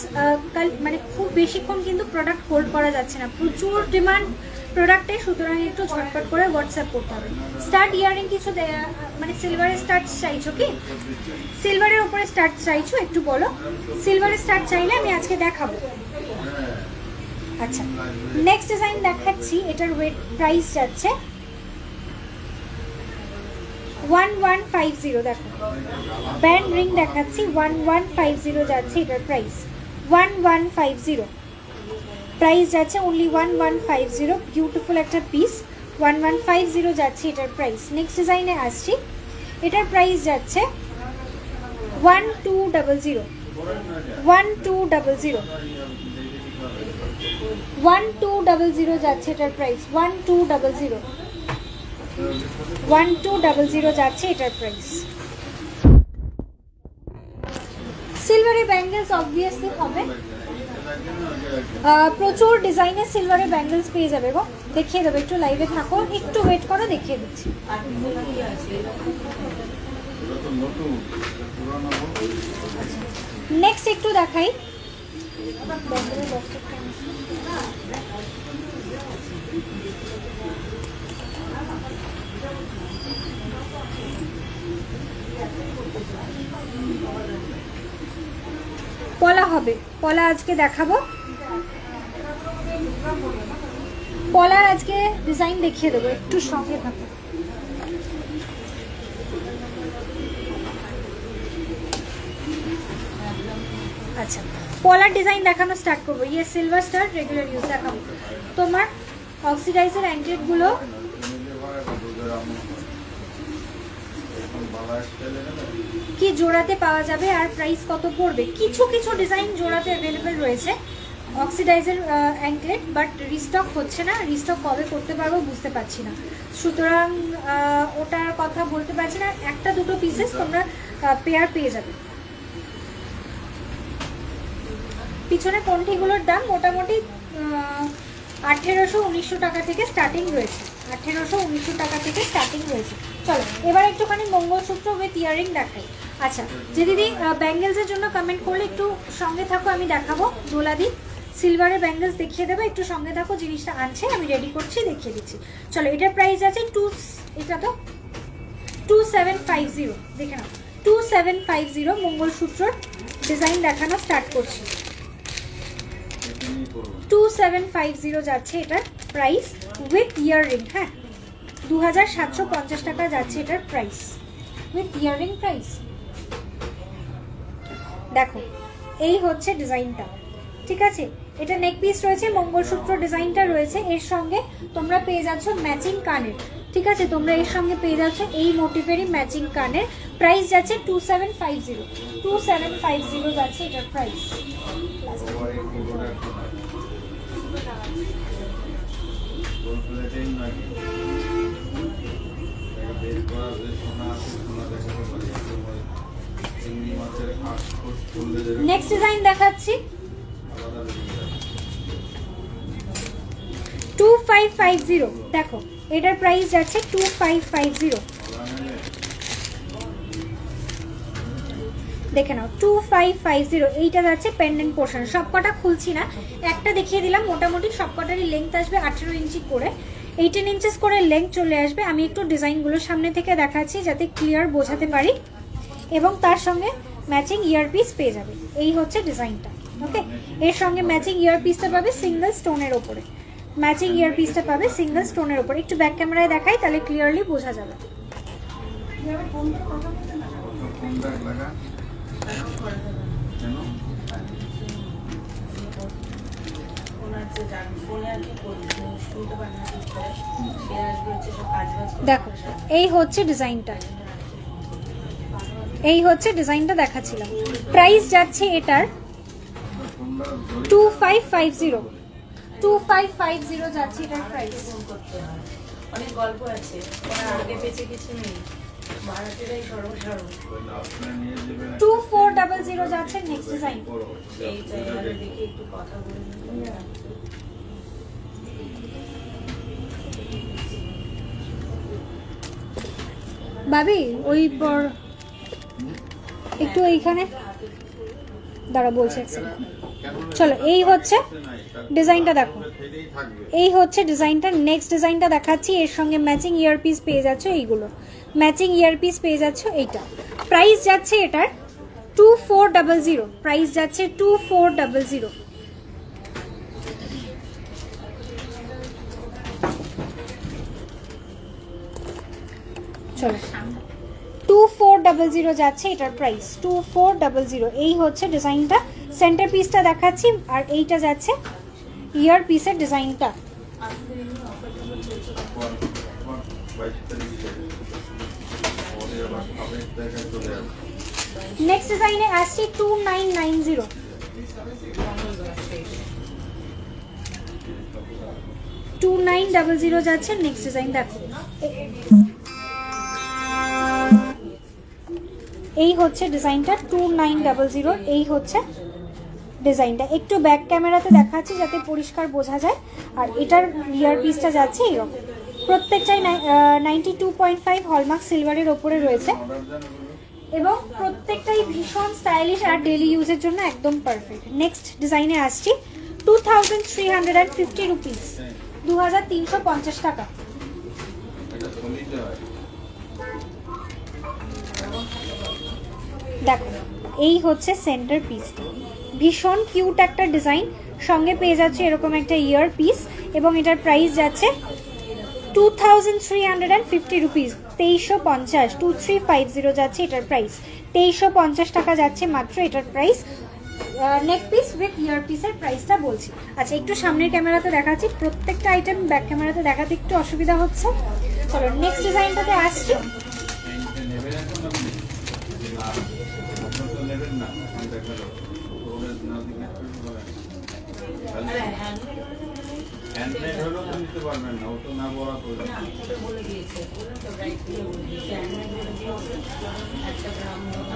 মানে খুব বেশিক্ষণ কিন্তু প্রোডাক্ট হোল্ড করা যাচ্ছে না, প্রচুর ডিমান্ড প্রোডাক্টে, সুতরাং একটু ঝটপট করে হোয়াটসঅ্যাপ করতে হবে। স্টার্ট ইয়ারিং কিছু মানে সিলভারের স্টার্ট চাইছো কি? সিলভারের উপরে স্টার্ট চাইছো? একটু বলো, সিলভারের স্টার্ট চাইলে আমি আজকে দেখাবো। আচ্ছা, নেক্সট ডিজাইন দেখাচ্ছি, এটার ওয়েট প্রাইস যাচ্ছে 1150। দেখো ব্যান্ড রিং দেখাচ্ছি, 1150 যাচ্ছে এটার প্রাইস, 1150 প্রাইস যাচ্ছে, অনলি 1150, বিউটিফুল একটা পিস, 1150 যাচ্ছে এটার প্রাইস। নেক্সট ডিজাইনে আসছি, এটার প্রাইস যাচ্ছে 1200, 1200, 1200 যাচ্ছে এটার প্রাইস, 1200, 1200 যাচ্ছে এটার প্রাইস। সিলভারের ব্যাঙ্গেলস অবভিয়াসলি হবে, প্রচুর ডিজাইনের সিলভারের ব্যাঙ্গেলস পেয়ে যাবে গো, দেখিয়ে দেবো, একটু লাইভে থাকো, একটু ওয়েট করো, দেখিয়ে দিচ্ছি। নেক্সট একটু দেখাই, পলা হবে, পলা আজকে দেখাবো, পলার আজকে ডিজাইন দেখিয়ে দেবো, একটু সঙ্গে থাকো। আচ্ছা, পলার ডিজাইন দেখানো স্টার্ট করবো। ইয়ে সিলভার স্টার রেগুলার ইউজ দেখাবো। তোমার অক্সিডাইজার অ্যান্টিড গুলো কি জোড়াতে পাওয়া যাবে আর প্রাইস কত পড়বে? কিছু কিছু ডিজাইন জোড়াতে অ্যাভেলেবেল রয়েছে অক্সিডাইজার অ্যাঙ্কলেট, বাট রিস্টক হচ্ছে না, রিস্টক কবে করতে পারবো বুঝতে পারছি না, সুতরাং ওটার কথা বলতে পারছি না। একটা দুটো পিসেস তোমরা পেয়ার পেয়ে যাবে। পিছনে কন্টিগুলোর দাম মোটামুটি 1800-1900 টাকা থেকে স্টার্টিং রয়েছে, 1800-1900 টাকা থেকে স্টার্টিং রয়েছে। চলো এবার একটুখানি মঙ্গলসূত্র উইথ ইয়ারিং দেখাই। আচ্ছা, যে দিদি ব্যাঙ্গেলসের জন্য কমেন্ট করলে একটু সঙ্গে থাকো, আমি দেখাবো। দোলাদি সিলভারের ব্যাঙ্গেলস দেখিয়ে দেবো, একটু সঙ্গে থাকো, জিনিসটা আনছে আমি রেডি করছি, দেখিয়ে দিচ্ছি। চলো এটার প্রাইস আছে এটা তো 2750, দেখে নাও 2750 মঙ্গলসূত্রর ডিজাইন দেখানো স্টার্ট করছি। 2750 যাচ্ছে এটার প্রাইস উইথ ইয়াররিং। হ্যাঁ, 2750 টাকা যাচ্ছে এটার প্রাইস উইথ ইয়াররিং প্রাইস। দেখো এই হচ্ছে ডিজাইনটা, ঠিক আছে, এটা নেক পিস রয়েছে, মঙ্গলসূত্র ডিজাইনটা রয়েছে, এর সঙ্গে তোমরা পেয়ে যাচ্ছ ম্যাচিং কানের, ঠিক আছে, তোমরা এর সঙ্গে পেয়ে যাচ্ছ এই মোটিভেরই ম্যাচিং কানের। প্রাইস যাচ্ছে 2750, 2750 যাচ্ছে এটার প্রাইস। বের করা যে সোনা আছে সোনা দেখাতে পারি একদম ওই চিংড়ি মাছের আঁশ করলে যেরকম নেক্সট ডিজাইন দেখাচ্ছি আলাদা ডিজাইন। 2550। দেখো এটার প্রাইস যাচ্ছে 2550। দেখে নাও 2550। এইটা যাচ্ছে পেন্ডেন্ট পোর্শন, সবকটা খুলছি না, একটা দেখিয়ে দিলাম। মোটামুটি সবকটারই লেন্থ আসবে 18 ইঞ্চি করে, 18 ইঞ্চেস করে লেন্থ চলে আসবে। আমি একটু ডিজাইনগুলো সামনে থেকে দেখাচ্ছি যাতে ক্লিয়ার বোঝাতে পারি, এবং তার সঙ্গে ম্যাচিং ইয়ারপিস পেয়ে যাবে। এই হচ্ছে ডিজাইনটা, ওকে। এর সঙ্গে ম্যাচিং ইয়ারপিসটা পাবে সিঙ্গেল স্টোনের ওপরে, ম্যাচিং ইয়ারপিসটা পাবে সিঙ্গেল স্টোনের ওপরে। একটু ব্যাক ক্যামেরায় দেখাই তাহলে ক্লিয়ারলি বোঝা যাবে। কোনটা লাগা কেন দেখো এই হচ্ছে ডিজাইনটা, এই হচ্ছে ডিজাইনটা দেখাচ্ছিলাম। প্রাইস যাচ্ছে এটার 2550। 2550 যাচ্ছে এটার প্রাইস। অনেক গল্প আছে, ওরা আগে পেছে কিছু নেই, ভাড়াটেরাই সর্বসারণ। 2400 যাচ্ছে নেক্সট ডিজাইন। সেই জায়গাটা দেখে একটু কথা বলে নিই। ভাবি ওই একটু এইখানে দাঁড়া বলছে। চলো এই হচ্ছে ডিজাইনটা, দেখো এই হচ্ছে ডিজাইনটা। নেক্সট ডিজাইনটা দেখাচ্ছি, এর সঙ্গে ম্যাচিং ইয়ারপিস পেয়ে যাচ্ছ, এইগুলো ম্যাচিং ইয়ারপিস পেয়ে যাচ্ছ। এইটা প্রাইস যাচ্ছে এটার 2400। প্রাইস যাচ্ছে 2400। চলো 2400 যাচ্ছে এটার প্রাইস, 2400। এই হচ্ছে ডিজাইনটা, সেন্টার পিসটা দেখাচ্ছি, আর এইটা যাচ্ছে ইয়ার পিসের ডিজাইনটা। নেক্সট ডিজাইনে আসছি 2990। 2900 যাচ্ছে নেক্সট ডিজাইন। দেখো এই হচ্ছে ডিজাইনটা 2900। এই হচ্ছে ডিজাইনটা, একটু ব্যাক ক্যামেরাতে দেখাচ্ছি যাতে পরিষ্কার বোঝা যায়। আর এটার ইয়ার পিসটা যাচ্ছে এরকম, প্রত্যেকটাই 92.5 হলমার্ক সিলভারের ওপরে রয়েছে, এবং প্রত্যেকটাই ভীষণ স্টাইলিশ আর ডেলি ইউজের জন্য একদম পারফেক্ট। নেক্সট ডিজাইনে আসছি 2350 রুপিস, 2350 টাকা। দেখো এই হচ্ছে সেন্টার পিসটা, ভীষণ কিউট একটা ডিজাইন, সঙ্গে পেয়ে যাচ্ছে এরকম একটা ইয়ার পিস, এবং এটার প্রাইস যাচ্ছে 2350 রুপিস, 2350। 2350 যাচ্ছে এটার প্রাইস, 2350 টাকা যাচ্ছে মাত্র এটার প্রাইস। নেক পিস উইথ ইয়ার পিসের প্রাইসটা বলছি। আচ্ছা একটু সামনের ক্যামেরাতে দেখাচ্ছি, প্রত্যেকটা আইটেম ব্যাক ক্যামেরাতে দেখাতে একটু অসুবিধা হচ্ছে। চলো নেক্সট ডিজাইনটাতে আসছি। হ্যান্ডমেড হলেও তো নিতে পারবেন না, ও তো না বলা করে বলে দিয়েছে, তো রাইট দিয়ে বলে দিয়েছে হ্যান্ডমেড বলে দিয়েছে, একটা গ্রাম বলা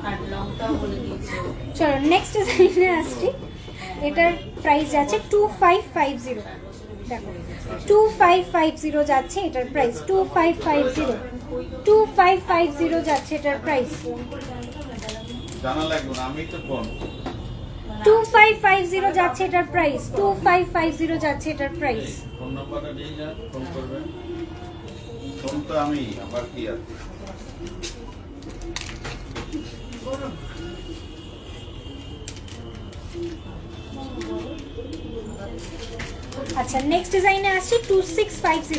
আর লংটাও বলে দিয়েছে। চলো নেক্সট ডিজাইনে আসছি, এটার প্রাইস যাচ্ছে 2550। দেখো 2550 যাচ্ছে এটার প্রাইস, 2550। 2550 যাচ্ছে এটার প্রাইস, জানা লাগবে না, আমি তো ফোন 2550 যাচ্ছে এটার প্রাইস, 2550 যাচ্ছে এটার প্রাইস। ফোন নাম্বারটা দিয়ে যান, ফোন করবেন। ফোন তো আমি, আবার কি আছে। আচ্ছা নেক্সট ডিজাইনে আসছি 2650।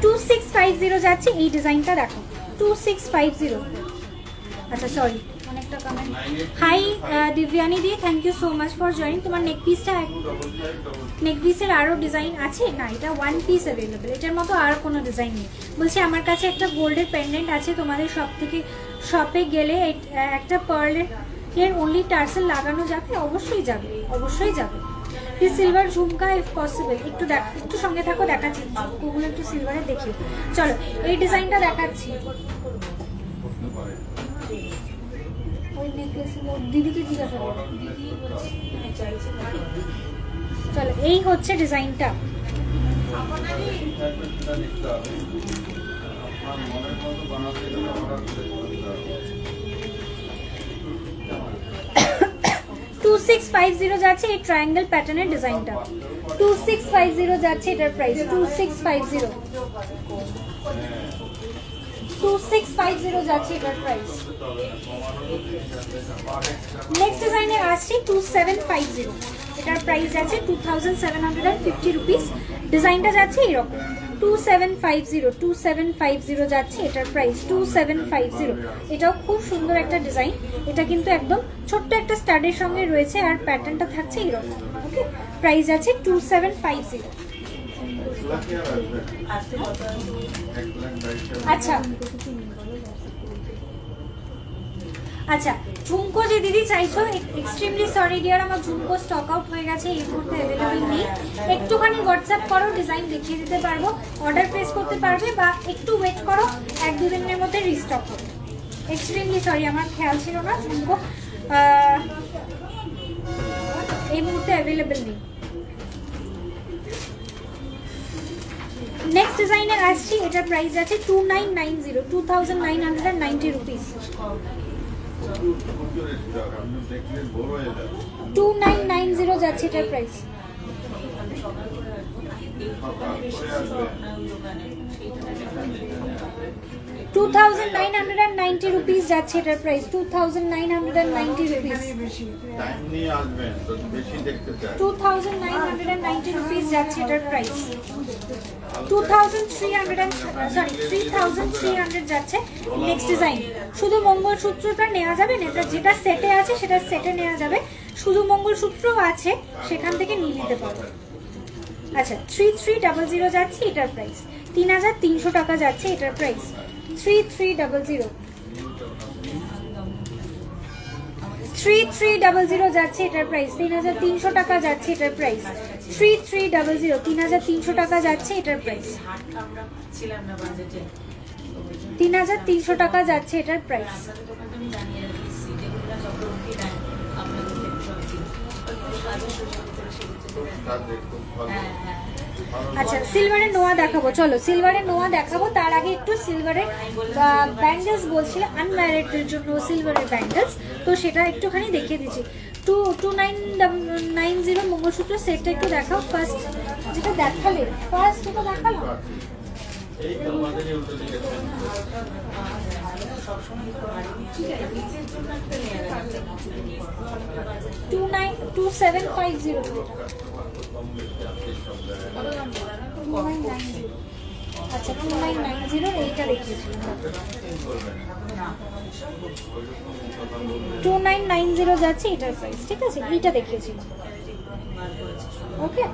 2650 যাচ্ছে এই ডিজাইনটা, দেখো 2650। আচ্ছা সরি অনেকটা comment. Hi Dibyani di, thank you so much for joining. তোমার নেক পিসটা, নেক পিসের আরও ডিজাইন আছে না? এটা ওয়ান পিস অ্যাভেলেবেল, এটার মতো আর কোনো ডিজাইন নেই। বলছি আমার কাছে একটা গোল্ডের পেন্ডেন্ট আছে, তোমাদের সব থেকে শপে গেলে একটা পার্লের এর অনলি টার্সেল লাগানো যাবে? অবশ্যই যাবে, অবশ্যই যাবে। Silver jhumka if possible. একটু দেখ, একটু সঙ্গে থাকো, দেখাচ্ছি ওগুলো একটু সিলভারে দেখি। চলো এই ডিজাইনটা দেখাচ্ছি। ওই নেকলেস দিদিকে জিজ্ঞাসা করো। চলো এই হচ্ছে ডিজাইনটা। $2650 যাচ্ছে এই ট্রায়াঙ্গেল প্যাটার্নের ডিজাইনটা। 2650 যাচ্ছে এটার প্রাইস। 2650 যাচ্ছে এটার প্রাইস। নেক্সট ডিজাইনে আসছি 2750। এটার প্রাইস যাচ্ছে 2750 রুপিস। ডিজাইনটা যাচ্ছে এরকম 2750 যাচ্ছে এটার প্রাইস 2750। এটাও খুব সুন্দর একটা ডিজাইন। এটা কিন্তু একদম ছোট্ট একটা স্টাডের সঙ্গে রয়েছে আর প্যাটার্নটা থাকছে এরকম। ওকে, প্রাইস আছে 2750। আচ্ছা আচ্ছা, ঝুমকো যে দিদি চাইছো, এক্সট্রিমলি সরি ডিয়ার, আমার ঝুমকো স্টক আউট হয়ে গেছে, এই মুহূর্তে অ্যাভেলেবল নেই। একটুখানি হোয়াটসঅ্যাপ করো, ডিজাইন দেখিয়ে দিতে পারবো, অর্ডার প্লেস করতে পারবে, বা একটু ওয়েট করো, 1-2 দিনের মধ্যে রিস্টক হবে। এক্সট্রিমলি সরি, আমার খেয়াল ছিল না ঝুমকো এই মুহূর্তে অ্যাভেলেবল নেই। নেক্সট ডিজাইনে আসছি, এটার প্রাইস আছে 2990 রুপিস। 2990 যাচ্ছে এটার প্রাইস। 2990 রুপিস যাচ্ছে এটার প্রাইস। 2990 রুপিস। 2990 রুপিস যাচ্ছে এটার প্রাইস। 3300 যাচ্ছে। নেক্সট ডিজাইন, শুধু মঙ্গলসূত্রটা নেওয়া যাবে না, যেটা সেটে আছে সেটা সেটে নেওয়া যাবে, শুধু মঙ্গলসূত্রও আছে, সেখান থেকে নিয়ে নিতে পারবে। আচ্ছা, 3300 যাচ্ছে এটার প্রাইস। 3300 টাকা যাচ্ছে এটার প্রাইস। 3300 যাচ্ছে এটার প্রাইস। 3300 টাকা যাচ্ছে এটার প্রাইস। 3300 টাকা যাচ্ছে এটার প্রাইস। 3300 টাকা যাচ্ছে এটার প্রাইস। আচ্ছা, সিলভারের নোয়া দেখাবো। চলো সিলভারের নোয়া দেখাবো, তার আগে একটু সিলভারের ব্যাঙ্গেলস বলছিলে আনম্যারিডদের জন্য সিলভারের ব্যাঙ্গেলস, তো সেটা একটুখানি দেখিয়ে দিচ্ছি। 2990 মঙ্গলসূত্র সেটটা একটু দেখাও। ফার্স্ট যেটা দেখালে, ফার্স্ট যেটা দেখালাম, আচ্ছা 2990 এইটা দেখিয়েছিলাম। 2990 যাচ্ছে এটার প্রাইস, ঠিক আছে, এইটা দেখিয়েছিলাম। ওকে,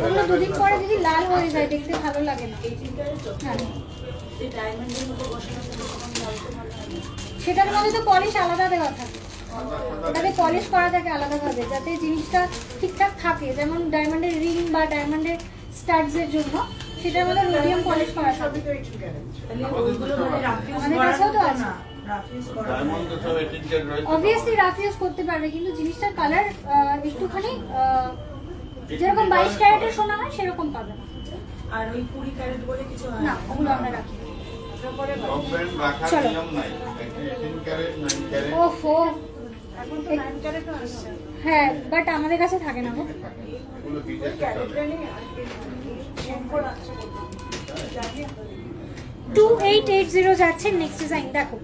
ওগুলো দুদিন পরে যদি লাল হয়ে যায় দেখতে ভালো লাগে না। সেটার মধ্যে তো পলিশ আলাদা দেওয়া থাকে, ওটাকে পলিশ করা থাকে আলাদাভাবে, যাতে জিনিসটা ঠিকঠাক থাকে। যেমন ডায়মন্ডের রিং বা ডায়মন্ডের স্টাডস এর জন্য সেটার মধ্যে মিডিয়াম পলিশ করা থাকে। আমাদের কাছেও তো আছে। অবভিয়াসলি রাফ ইউজ করতে পারবে, কিন্তু জিনিসটার কালার একটুখানি যেরকম 22 ক্যারেটের সোনা হয় সেরকম পাবে না। আর ওই 20 ক্যারেট বলে কিছু হয় না, ওগুলো আমরা রাখি। চলো, ওফো, হ্যাঁ, বাট আমাদের কাছে থাকে না গো। 2880 যাচ্ছে। নেক্সট ডিজাইন দেখো,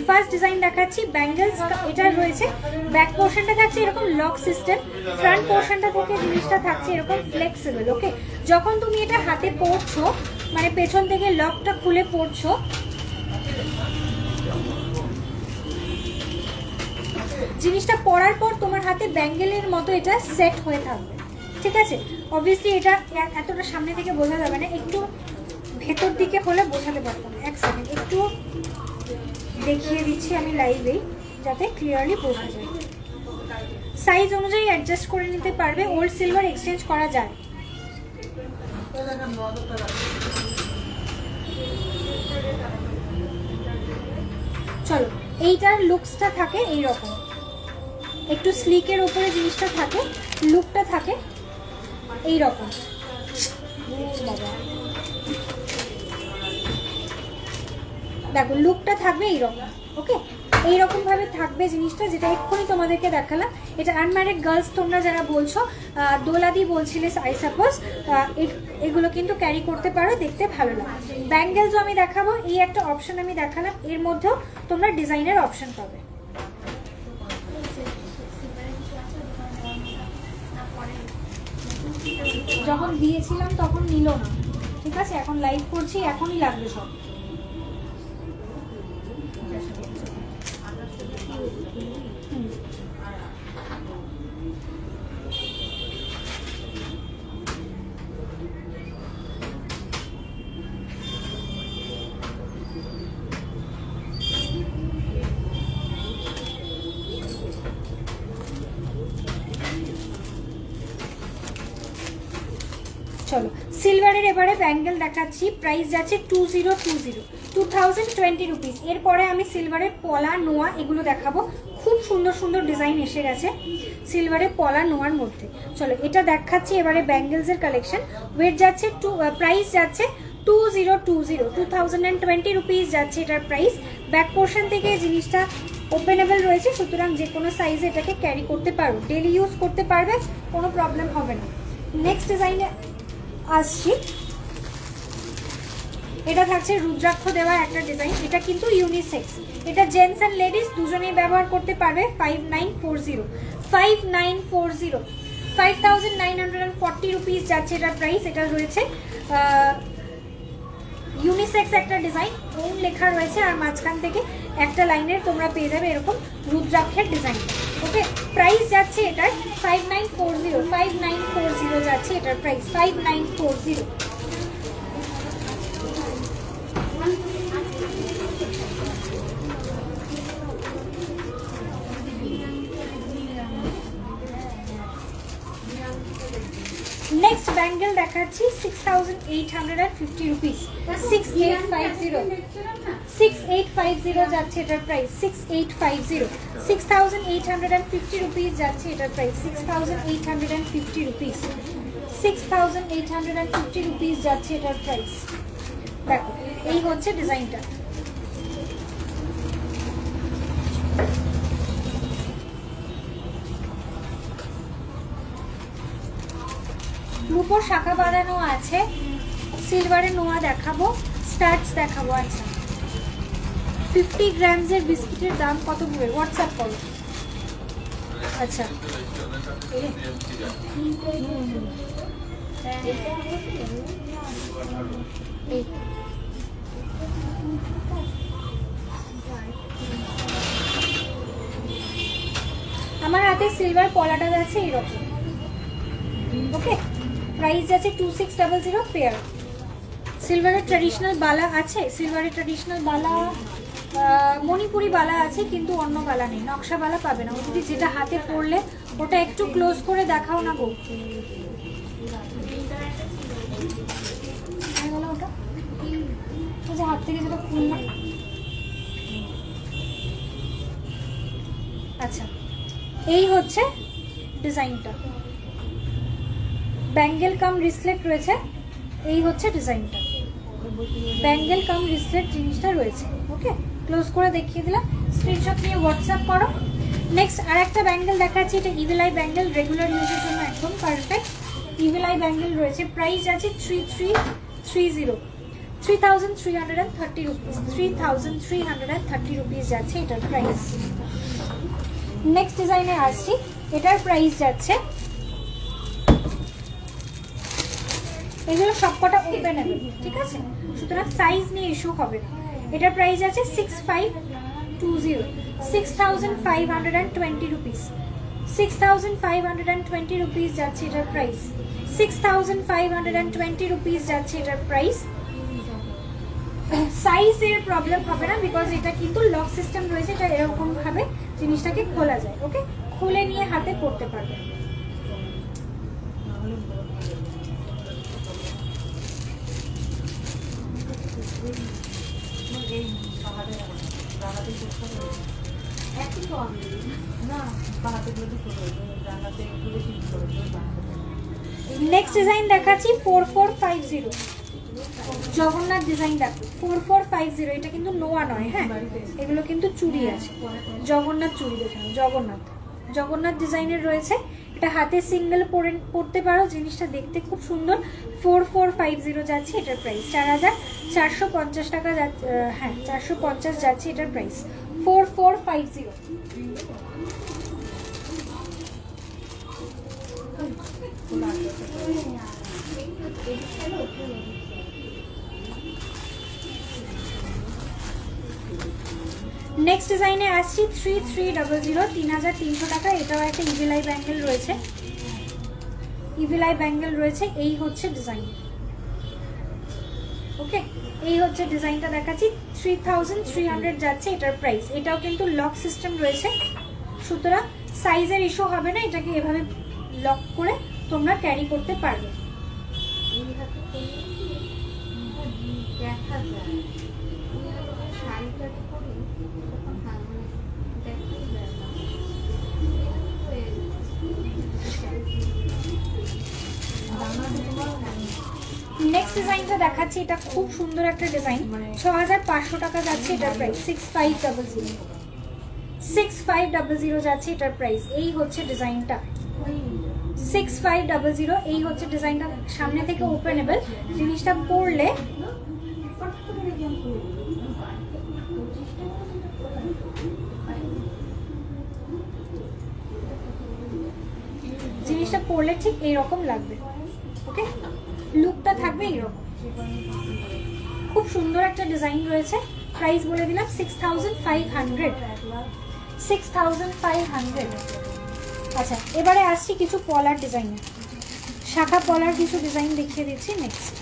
ফার্স্ট ডিজাইন দেখাচ্ছি ব্যাঙ্গেলস। এটা রয়েছে, ব্যাক পোর্শনটা থাকছে এরকম লক সিস্টেম, ফ্রন্ট পোর্শনটা থেকে জিনিসটা থাকছে এরকম ফ্লেক্সিবল। ওকে, যখন তুমি এটা হাতে পরছো, মানে পেছন থেকে লকটা খুলে পরছো, জিনিসটা পরার পর তোমার হাতে ব্যাঙ্গেলের মতো এটা সেট হয়ে থাকবে, ঠিক আছে? অবভিয়াসলি এটা এতটা সামনে থেকে বোঝা যাবে না, একটু ভেতর দিকে হলে বোঝাতে পারতাম। এক সেকেন্ড একটু দেখিয়ে দিচ্ছি আমি লাইভেই, যাতে ক্লিয়ারলি বোঝা যায়। সাইজ অনুযায়ী অ্যাডজাস্ট করে নিতে পারবে, ওল্ড সিলভার এক্সচেঞ্জ করা যায়। চলো, এইটার লুকসটা থাকে এইরকম, একটু স্লিকের উপরে জিনিসটা থাকে, লুকটা থাকে এইরকম। দেখো লুকটা থাকবে এইরকম, ওকে? এইরকম ভাবে থাকবে জিনিসটা, যেটা এক্ষুনি তোমাদেরকে দেখালাম। এটা আনম্যারিড গার্লস তোমরা যারা বলছো, দোলাদি বলছিলে আই সাপোজ, এগুলো কিন্তু ক্যারি করতে পারো, দেখতে ভালো লাগে। ব্যাঙ্গেলসও আমি দেখাবো, এই একটা অপশন আমি দেখালাম, এর মধ্যেও তোমরা ডিজাইনের অপশন পাবে। যখন দিয়েছিলাম তখন নিল না, ঠিক আছে? এখন লাইভ করছি, এখনই লাগবে সব। চলো, সিলভারের এবারে ব্যাঙ্গেল দেখাচ্ছি, প্রাইস যাচ্ছে 2020 রুপিস। এরপরে আমি সিলভারের পলা, নোয়া এগুলো দেখাবো। খুব সুন্দর সুন্দর ডিজাইন এসে গেছে সিলভারের পলা, নোয়ার মধ্যে। চলো, এটা দেখাচ্ছি এবারে ব্যাঙ্গেলসের কালেকশন। ওয়েট যাচ্ছে প্রাইস যাচ্ছে 2020 রুপিস যাচ্ছে এটার প্রাইস। ব্যাক পোর্শন থেকে জিনিসটা ওপেনেবল রয়েছে, সুতরাং যে কোনো সাইজে এটাকে ক্যারি করতে পারো, ডেলি ইউজ করতে পারবে, কোনো প্রবলেম হবে না। নেক্সট ডিজাইনে আসছি, এটা থাকছে রুদ্রাক্ষ দেওয়া একটা ডিজাইন। এটা কিন্তু ইউনিসেক্স, এটা জেন্টস এন্ড লেডিস দুজনেই ব্যবহার করতে পারবে। 5940 রুপিস যাচ্ছে এটার প্রাইস। এটা রয়েছে ইউনিসেক্স একটা ডিজাইন, ওম লেখা রয়েছে, আর মাঝখান থেকে একটা লাইনের তোমরা পেয়ে যাবে এরকম রুদ্রাক্ষের ডিজাইন, ওকে? প্রাইস যাচ্ছে এটার 5940 যাচ্ছে এটার প্রাইস, 5940। নেক্সট ব্যাঙ্গেল দেখাচ্ছি 6850 রুপিস, 6850 যাচ্ছে এটার প্রাইস, 6850 রুপিস যাচ্ছে এটার প্রাইস, 6850 রুপিস, 6850 রুপিস যাচ্ছে এটার প্রাইস। দেখো, এই হচ্ছে ডিজাইনটা। রূপোর শাখা বাঁধানো আছে, সিলভারের নোয়া দেখাবো, স্টার্টস দেখাবো। আচ্ছা, 50 গ্রামসের বিস্কিটের দাম কত পড়বে? হোয়াটসঅ্যাপ করো। আচ্ছা, আমার হাতে সিলভার পলাটা যাচ্ছে এইরকম, ওকে? প্রাইস যাচ্ছে 2600 পেয়ার। সিলভারের ট্র্যাডিশনাল বালা আছে, সিলভারের ট্র্যাডিশনাল বালা মণিপুরি বালা আছে, কিন্তু অন্য বালা নেই, নকশা বালা পাবে না। ও যদি যেটা হাতে পড়লে ওটা একটু ক্লোজ করে দেখাও না গো, ওটা যে হাত থেকে যেটা খুললাম। আচ্ছা, এই হচ্ছে ডিজাইনটা, ব্যাঙ্গেল কাম রিসলেট রয়েছে, এই হচ্ছে ডিজাইনটা, ব্যাঙ্গেল কাম রিসলেট জিনিসটা রয়েছে, ওকে? ক্লোজ করে দেখিয়ে দিলাম, স্ক্রিনশট নিয়ে হোয়াটসঅ্যাপ করো। নেক্সট আর একটা ব্যাঙ্গেল দেখাচ্ছি, এটা ইভিল আই ব্যাঙ্গেল, রেগুলার ইউজের জন্য একদম পারফেক্ট। ইভিল আই ব্যাঙ্গেল রয়েছে, প্রাইস আছে 3330 রুপিস, 3330 রুপিস যাচ্ছে এটার প্রাইস। নেক্সট ডিজাইনে আসছি, এটার প্রাইস যাচ্ছে, এগুলো সবকটা ওপেনেবল, ঠিক আছে? সুতরাং সাইজ নিয়ে ইস্যু হবে না। এটার প্রাইস আছে 6520, 6,520 রুপিস, 6,520 রুপিস যাচ্ছে এটার প্রাইস, 6,520 রুপিস যাচ্ছে এটার প্রাইস। সাইজের প্রবলেম হবে না, বিকজ এটা কিন্তু লক সিস্টেম রয়েছে, এটা এরকম ভাবে জিনিসটাকে খোলা যায়। ওকে, খুলে নিয়ে হাতে পরতে পারবে। নেক্সট ডিজাইন দেখাচ্ছি 4450, জগন্নাথ ডিজাইন দেখো 4450। এটা কিন্তু নোয়া নয়, হ্যাঁ এগুলো কিন্তু চুড়ি আছে, জগন্নাথ চুড়ি দেখানো, জগন্নাথ জগন্নাথ ডিজাইনের রয়েছে। এটা হাতে সিঙ্গেল পরতে পারো, জিনিসটা দেখতে খুব সুন্দর। 4450 যাচ্ছে এটার প্রাইস, 4450 টাকা যাচ্ছে, হ্যাঁ 450 যাচ্ছে এটার প্রাইস, 4450। নেক্সট ডিজাইনে আসছি 3300, 3300 টাকা। এটাও একটা ইভিল আই ব্যাঙ্গেল রয়েছে, ইভিল আই ব্যাঙ্গেল রয়েছে। এই হচ্ছে ডিজাইন, ওকে এই হচ্ছে ডিজাইনটা দেখাচ্ছি। 3300 যাচ্ছে এটার প্রাইস। এটাও কিন্তু লক সিস্টেম রয়েছে, সুতরাং সাইজের ইস্যু হবে না, এটাকে এভাবে লক করে তোমরা ক্যারি করতে পারবে। নেক্সট ডিজাইনটা দেখাচ্ছি, এটা খুব সুন্দর একটা ডিজাইন, 6500 টাকা যাচ্ছে এটার প্রাইস, 6500, 6500 যাচ্ছে এটার প্রাইস। এই হচ্ছে ডিজাইনটা 6500, এই হচ্ছে ডিজাইনটা। সামনে থেকে ওপেনেবল, জিনিসটা পরলে জিনিসটা পরলে ঠিক এইরকম লাগবে। ওকে, লুকটা থাকবে এইরকম। খুব সুন্দর একটা ডিজাইন রয়েছে। প্রাইস বলে দিলাম 6500, 6500। আচ্ছা, এবারে আসছি কিছু পলার ডিজাইনে, শাখা পলার কিছু ডিজাইন দেখিয়ে দিচ্ছি। নেক্সট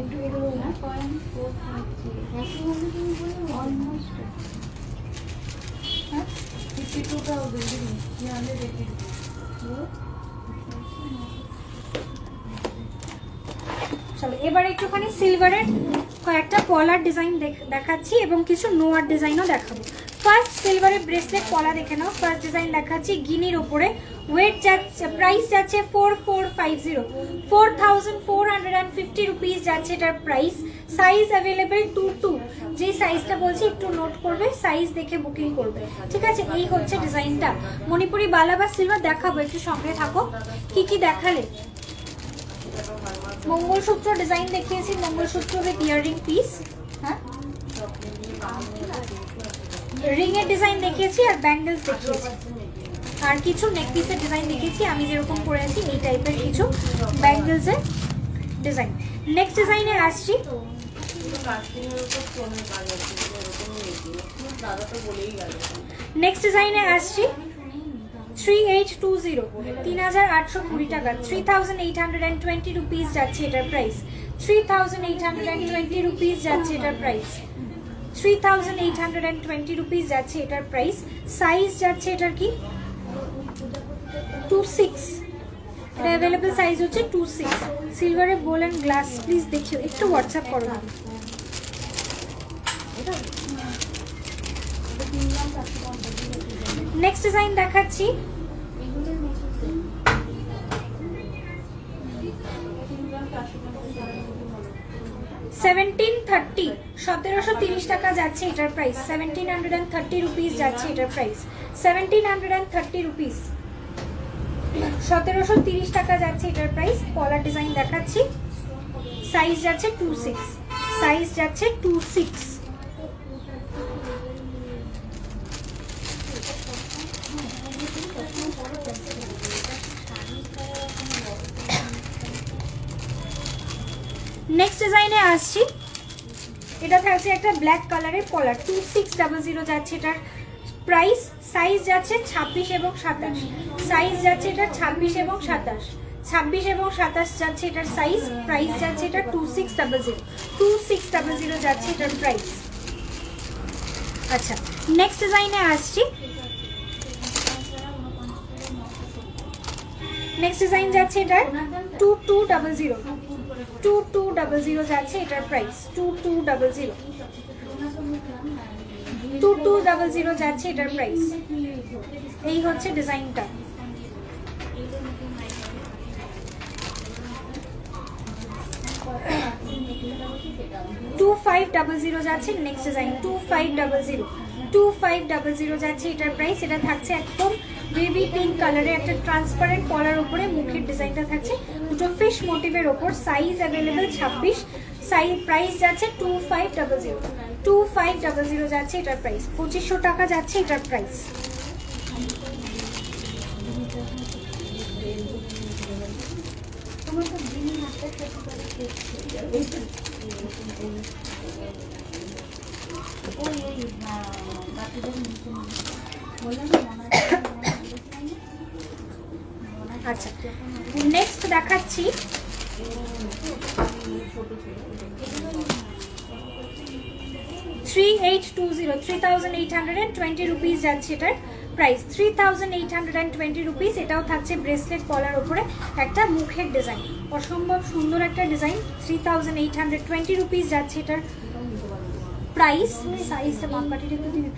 একটু এগুলো না, চলো এবার একটুখানি সিলভারের কয়েকটা পলার ডিজাইন দেখাচ্ছি এবং কিছু নোয়ার ডিজাইনও দেখাবো। ফার্স্ট সিলভারের ব্রেসলেট পলা দেখে নাও। ফার্স্ট ডিজাইন দেখাচ্ছি গিনির ওপরে, ওয়েট যাচ্ছে, প্রাইস যাচ্ছে 4450, 4450 রুপিস যাচ্ছে এটার প্রাইস। সাইজ অ্যাভেলেবেল 2 যে সাইজটা বলছি একটু নোট করবে, সাইজ দেখে বুকিং করবে, ঠিক আছে। এই হচ্ছে ডিজাইনটা। মণিপুরি বালা বা সিলভার দেখাবো, একটু সঙ্গে থাকো। কি কি দেখালে? মঙ্গলসূত্র ডিজাইন দেখিয়েছি, মঙ্গলসূত্র উইথ ইয়াররিং পিস, হ্যাঁ রিং এর ডিজাইন দেখিয়েছি আর ব্যাঙ্গেলস দেখিয়েছি, আর কিছু নেক পিসের ডিজাইন দেখিয়েছি। আমি যেরকম করে আছি এই টাইপের কিছু ব্যাঙ্গেলস এর ডিজাইন। নেক্সট ডিজাইনে আসছি, নেক্সট ডিজাইনে আসছি 3820, 3820 টাকা, 3820 রুপিস যাচ্ছে এটার প্রাইস, 3820 রুপিস যাচ্ছে এটার প্রাইস, 3820 রুপিস যাচ্ছে এটার প্রাইস। সাইজ যাচ্ছে এটার কি 26, এটা অ্যাভেলেবল সাইজ হচ্ছে 26। সিলভারের বোল অ্যান্ড গ্লাস প্লিজ দেখিও, একটু হোয়াটসঅ্যাপ করো না। নেক্সট ডিজাইন দেখাচ্ছি, $1730, 1730 টাকা যাচ্ছে এটার প্রাইস, 1730 রুপিস যাচ্ছে এটার প্রাইস, 1730 রুপিস, 1730 টাকা যাচ্ছে এটার প্রাইস। কলার ডিজাইন দেখাচ্ছি, সাইজ যাচ্ছে 26, সাইজ যাচ্ছে 26। নেক্সট ডিজাইনে আসছি, এটা থাকছে একটা ব্ল্যাক কালারের কলার, 2600 যাচ্ছে এটার প্রাইস। সাইজ যাচ্ছে 26 এবং 27, সাইজ যাচ্ছে এটা 26 এবং 27, 26 এবং 27 যাচ্ছে এটার সাইজ। প্রাইস যাচ্ছে এটা 2600 যাচ্ছে এটার প্রাইস। আচ্ছা, নেক্সট ডিজাইনে আসছি, নেক্সট ডিজাইন যাচ্ছে এটার 2200 যাচ্ছে এটার প্রাইস। 2200 যাচ্ছে এটার প্রাইস। এই হচ্ছে ডিজাইনটা। টু 2500 যাচ্ছে নেক্সট ডিজাইন। 2500 যাচ্ছে এটার প্রাইস। এটা থাকছে একদম বেবি পিঙ্ক কালারের একটা ট্রান্সপারেন্ট কলার উপরে মুখের ডিজাইনটা থাকছে দুটো ফিশ মোটিভের ওপর। সাইজ অ্যাভেলেবেল 26, সাইজ প্রাইস যাচ্ছে 2500 যাচ্ছে এটার প্রাইস। 2500 টাকা যাচ্ছে এটার প্রাইস। আচ্ছা, নেক্সট দেখাচ্ছি 3820 রুপিস যাচ্ছে এটার প্রাইস। 3820 রুপিস। এটাও থাকছে ব্রেসলেট কলার উপরে একটা মুখের ডিজাইন, অসম্ভব সুন্দর একটা ডিজাইন। 3820 রুপিস যাচ্ছে এটার প্রাইস। সাইজটা মাপকাঠিটা একটু দিবি,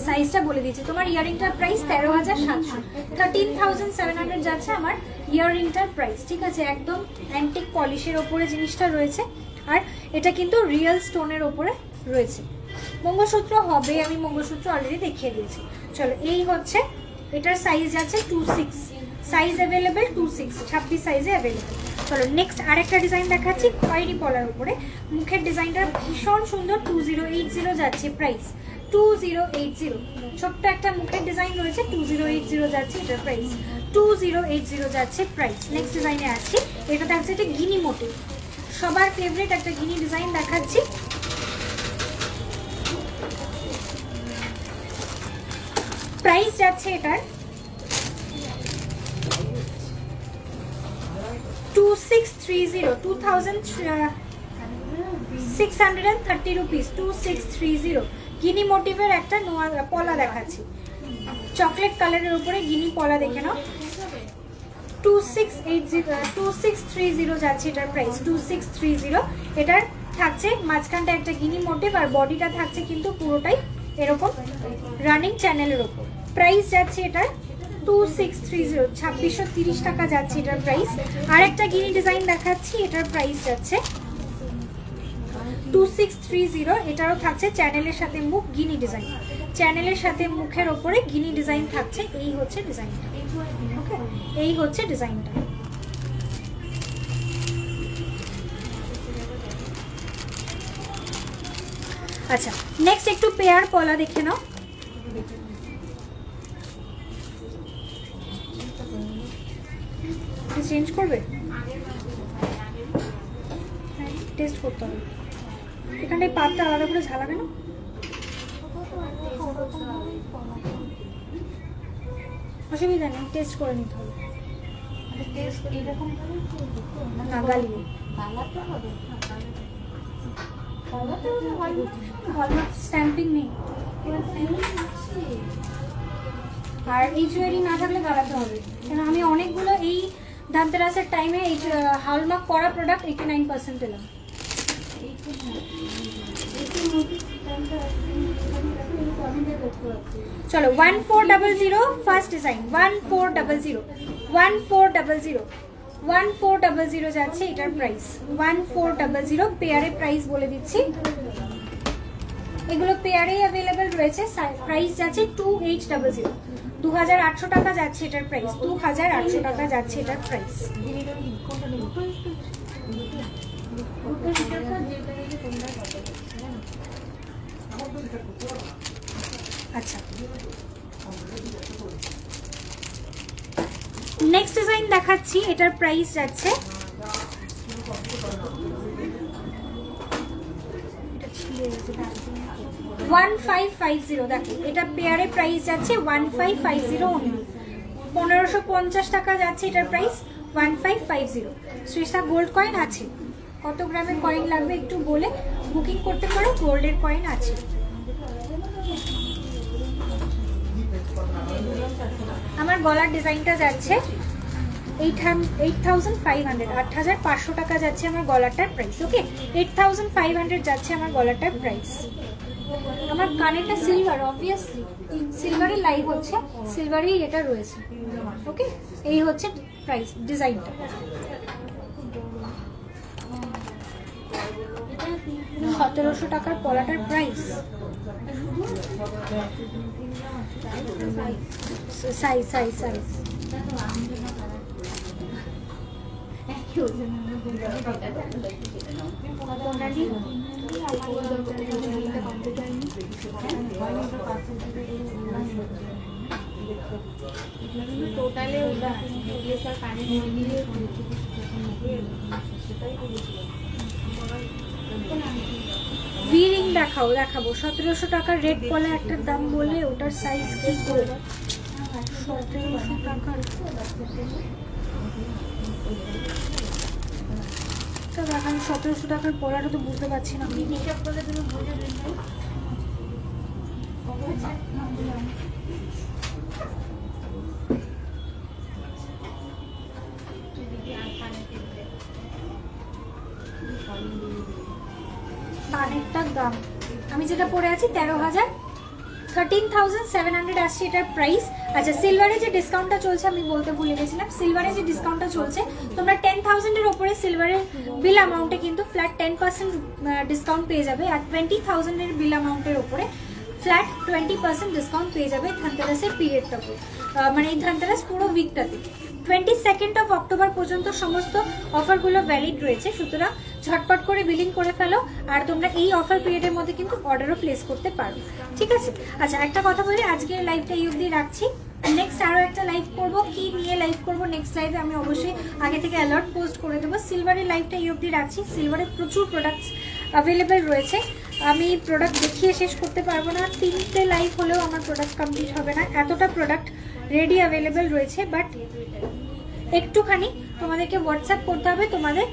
সাইজটা বলে দিচ্ছি। তোমার ইয়ারিংটার প্রাইস 13,700, 13,700 যাচ্ছে আমার ইয়াররিংটার প্রাইস। ঠিক আছে, একদম অ্যান্টিক পলিশের ওপরে জিনিসটা রয়েছে, আর এটা কিন্তু রিয়েল স্টোনের ওপরে রয়েছে। মঙ্গলসূত্র হবে, আমি মঙ্গলসূত্র অলরেডি দেখিয়ে দিয়েছি। চলো, এই হচ্ছে এটার সাইজ যাচ্ছে 26, সাইজ অ্যাভেলেবেল 26, 26 সাইজে অ্যাভেলেবেল। চলো, নেক্সট আরেকটা ডিজাইন দেখাচ্ছি খয়েরি পলার উপরে। মুখের ডিজাইনটা ভীষণ সুন্দর। 2080 যাচ্ছে প্রাইস। 2080, ছোট্ট একটা মুখের ডিজাইন রয়েছে। 2080 যাচ্ছে এটার প্রাইস। 2080 যাচ্ছে প্রাইস। নেক্সট ডিজাইনে আসছি, এটা থাকছে একটা গিনি মোটিভ, সবার ফেভারিট একটা গিনি ডিজাইন দেখাচ্ছি। প্রাইস যাচ্ছে এটার 2630 রুপিস। 2630 গিনি মোটিভের একটা পলা দেখাচ্ছি, চকলেট কালারের উপরে গিনি পলা দেখে নাও। 2630 যাচ্ছে এটার প্রাইস। 2630। এটার থাকছে মাঝখানটা একটা গিনি মোটিভ, আর বডিটা থাকছে কিন্তু পুরোটাই এরকম রানিং চ্যানেলের ওপর। প্রাইস যাচ্ছে এটার 2630, 2630 টাকা যাচ্ছে এটার প্রাইস। আর একটা গিনি ডিজাইন দেখাচ্ছি, এটার প্রাইস যাচ্ছে 2630। এটারও থাকছে চ্যানেলের সাথে মুখ, গিনি ডিজাইন, চ্যানেলের সাথে মুখের ওপরে গিনি ডিজাইন থাকছে। এই হচ্ছে ডিজাইনটা। ওকে, এই হচ্ছে ডিজাইনটা। আচ্ছা, নেক্সট একটু পেয়ার পলা দেখে নাও। চেঞ্জ করবে, টেস্ট করতে হবে। এখানটায় পাতটা আলাদা করে ঝালাবে না? অসুবিধা নেই, টেস্ট করে নিতে হবে। না, গালিয়ে স্ট্যাম্পিং নেই, আর এই জুয়েলারি না থাকলে গালাতে হবে। কেন আমি অনেকগুলো এই ধানতেরাসের টাইমে এই হলমার্ক করা প্রোডাক্ট 89% পেলাম। চলো, 1400 ফার্স্ট ডিজাইন। 1400 যাচ্ছে এটার প্রাইস। 1400 পেয়ারে প্রাইস বলে দিচ্ছি, এগুলো পেয়ারে অ্যাভেলেবেল রয়েছে। প্রাইস যাচ্ছে 2800, 2800 টাকা যাচ্ছে এটার প্রাইস। 2800 টাকা যাচ্ছে এটার প্রাইস। আচ্ছা, নেক্সট ডিজাইন দেখাচ্ছি, এটার প্রাইস যাচ্ছে 1550। দেখো এটা পেয়ারে প্রাইস যাচ্ছে 1550 অনলি। 1550 টাকা যাচ্ছে এটার প্রাইস 1550। শ্রীষা গোল্ড কয়েন আছে, কত গ্রামের কয়েন লাগবে একটু বলে বুকিং করতে পারো, গোল্ডের কয়েন আছে। আমার গলার ডিজাইনটা যাচ্ছে 8500, 8500 টাকা যাচ্ছে আমার গলাটার প্রাইস। ওকে, 8500 যাচ্ছে আমার গলাটার প্রাইস। আমার কানেরটা সিলভার, অবভিয়াসলি সিলভারের লাইভ হচ্ছে, সিলভারই এটা রয়েছে। ওকে, এই হচ্ছে প্রাইস ডিজাইনটা। 1700 টাকার পলাটার প্রাইস। সাইজ সাইজ সাইজ টোটালে ভি রিং দেখাবো 1700 টাকার রেড পলা একটা দাম বলে ওটার সাইজ কি করে 1700 টাকার। এখন 1700 টাকার পলাটা তো বুঝতে পারছি না। কানেরটার দাম আমি যেটা পরে আছি 13,700 আসছে এটার প্রাইস। আচ্ছা, সিলভারে যে ডিসকাউন্টটা চলছে আমি বলতে ভুলে গেছিলাম, সিলভারে যে ডিসকাউন্টটা চলছে তোমরা 10,000 এর উপরে সিলভারের বিল অ্যামাউন্টে কিন্তু ফ্ল্যাট 10% ডিসকাউন্ট পেয়ে যাবে, আর 20,000 এর বিল অ্যামাউন্টের উপরে ফ্ল্যাট 20% ডিসকাউন্ট পেয়ে যাবে ধনতেরাসের পিরিয়ডটাতে, মানে এই ধনতেরাস পুরো উইকটাতে। 22nd অফ অক্টোবর পর্যন্ত সমস্ত অফারগুলো ভ্যালিড রয়েছে, সুতরাং ঝটপট করে বিলিং করে ফেলো, আর তোমরা এই অফার পিরিয়ডের মধ্যে কিন্তু অর্ডারও প্লেস করতে পারো। ঠিক আছে, আচ্ছা একটা কথা বলি, আজকের লাইভটা এই অবধি রাখছি। নেক্সট আরও একটা লাইভ করব, কি নিয়ে লাইভ করব নেক্সট লাইভে আমি অবশ্যই আগে থেকে অ্যালার্ট পোস্ট করে দেবো। সিলভারের লাইভটা এই অবধি রাখছি। সিলভারের প্রচুর প্রোডাক্টস অ্যাভেলেবেল রয়েছে, আমি প্রোডাক্ট দেখিয়ে শেষ করতে পারবো না, 3টে লাইভ হলেও আমার প্রোডাক্ট কমপ্লিট হবে না, এতটা প্রোডাক্ট রেডি অ্যাভেলেবেল রয়েছে। বাট একটুখানি তোমাদেরকে হোয়াটসঅ্যাপ করতে হবে তোমাদের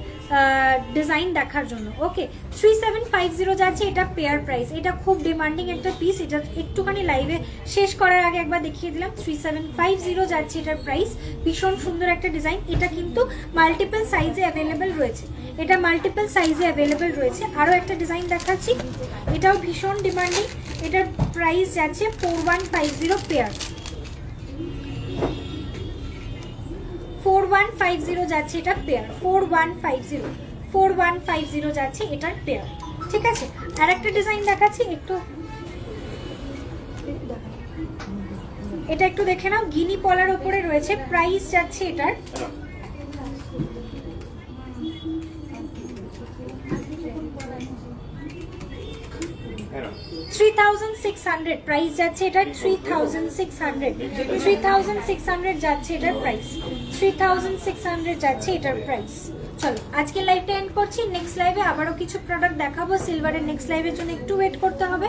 ডিজাইন দেখার জন্য। ওকে, 3750 যাচ্ছে এটা পেয়ার প্রাইস, এটা খুব ডিমান্ডিং একটা পিস, এটা একটুখানি লাইভে শেষ করার আগে একবার দেখিয়ে দিলাম। 3750 যাচ্ছে এটার প্রাইস, ভীষণ সুন্দর একটা ডিজাইন, এটা কিন্তু মাল্টিপল সাইজে অ্যাভেলেবেল রয়েছে, এটা মাল্টিপল সাইজে অ্যাভেলেবেল রয়েছে। আরও একটা ডিজাইন দেখাচ্ছি, এটাও ভীষণ ডিমান্ডিং, এটার প্রাইস যাচ্ছে 4150 পেয়ার, 4150 যাচ্ছে এটা পেয়ার, 4150 যাচ্ছে এটার পেয়ার। ঠিক আছে, আর একটা ডিজাইন দেখাচ্ছি, এটা একটু দেখে নাও, গিনি পলার উপরে রয়েছে, প্রাইস যাচ্ছে এটার 3600, প্রাইস যাচ্ছে এটার 3600 যাচ্ছে এটার প্রাইস, 3600 যাচ্ছে এটার প্রাইস। চলো আজকে লাইভটা এন্ড করছি, নেক্সট লাইভে আবারও কিছু প্রোডাক্ট দেখাবো। সিলভারের নেক্সট লাইভের জন্য একটু ওয়েট করতে হবে,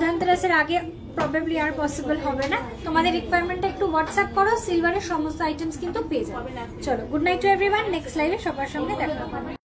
ধনতেরাসের আগে প্রবাবলি আর পসিবল হবে না। তোমাদের রিকোয়ারমেন্টটা একটু হোয়াটসঅ্যাপ করো, সিলভারের সমস্ত আইটেমস কিন্তু পেয়ে যাবে। চলো, good night to everyone, next লাইভে সবার সঙ্গে দেখা হবে।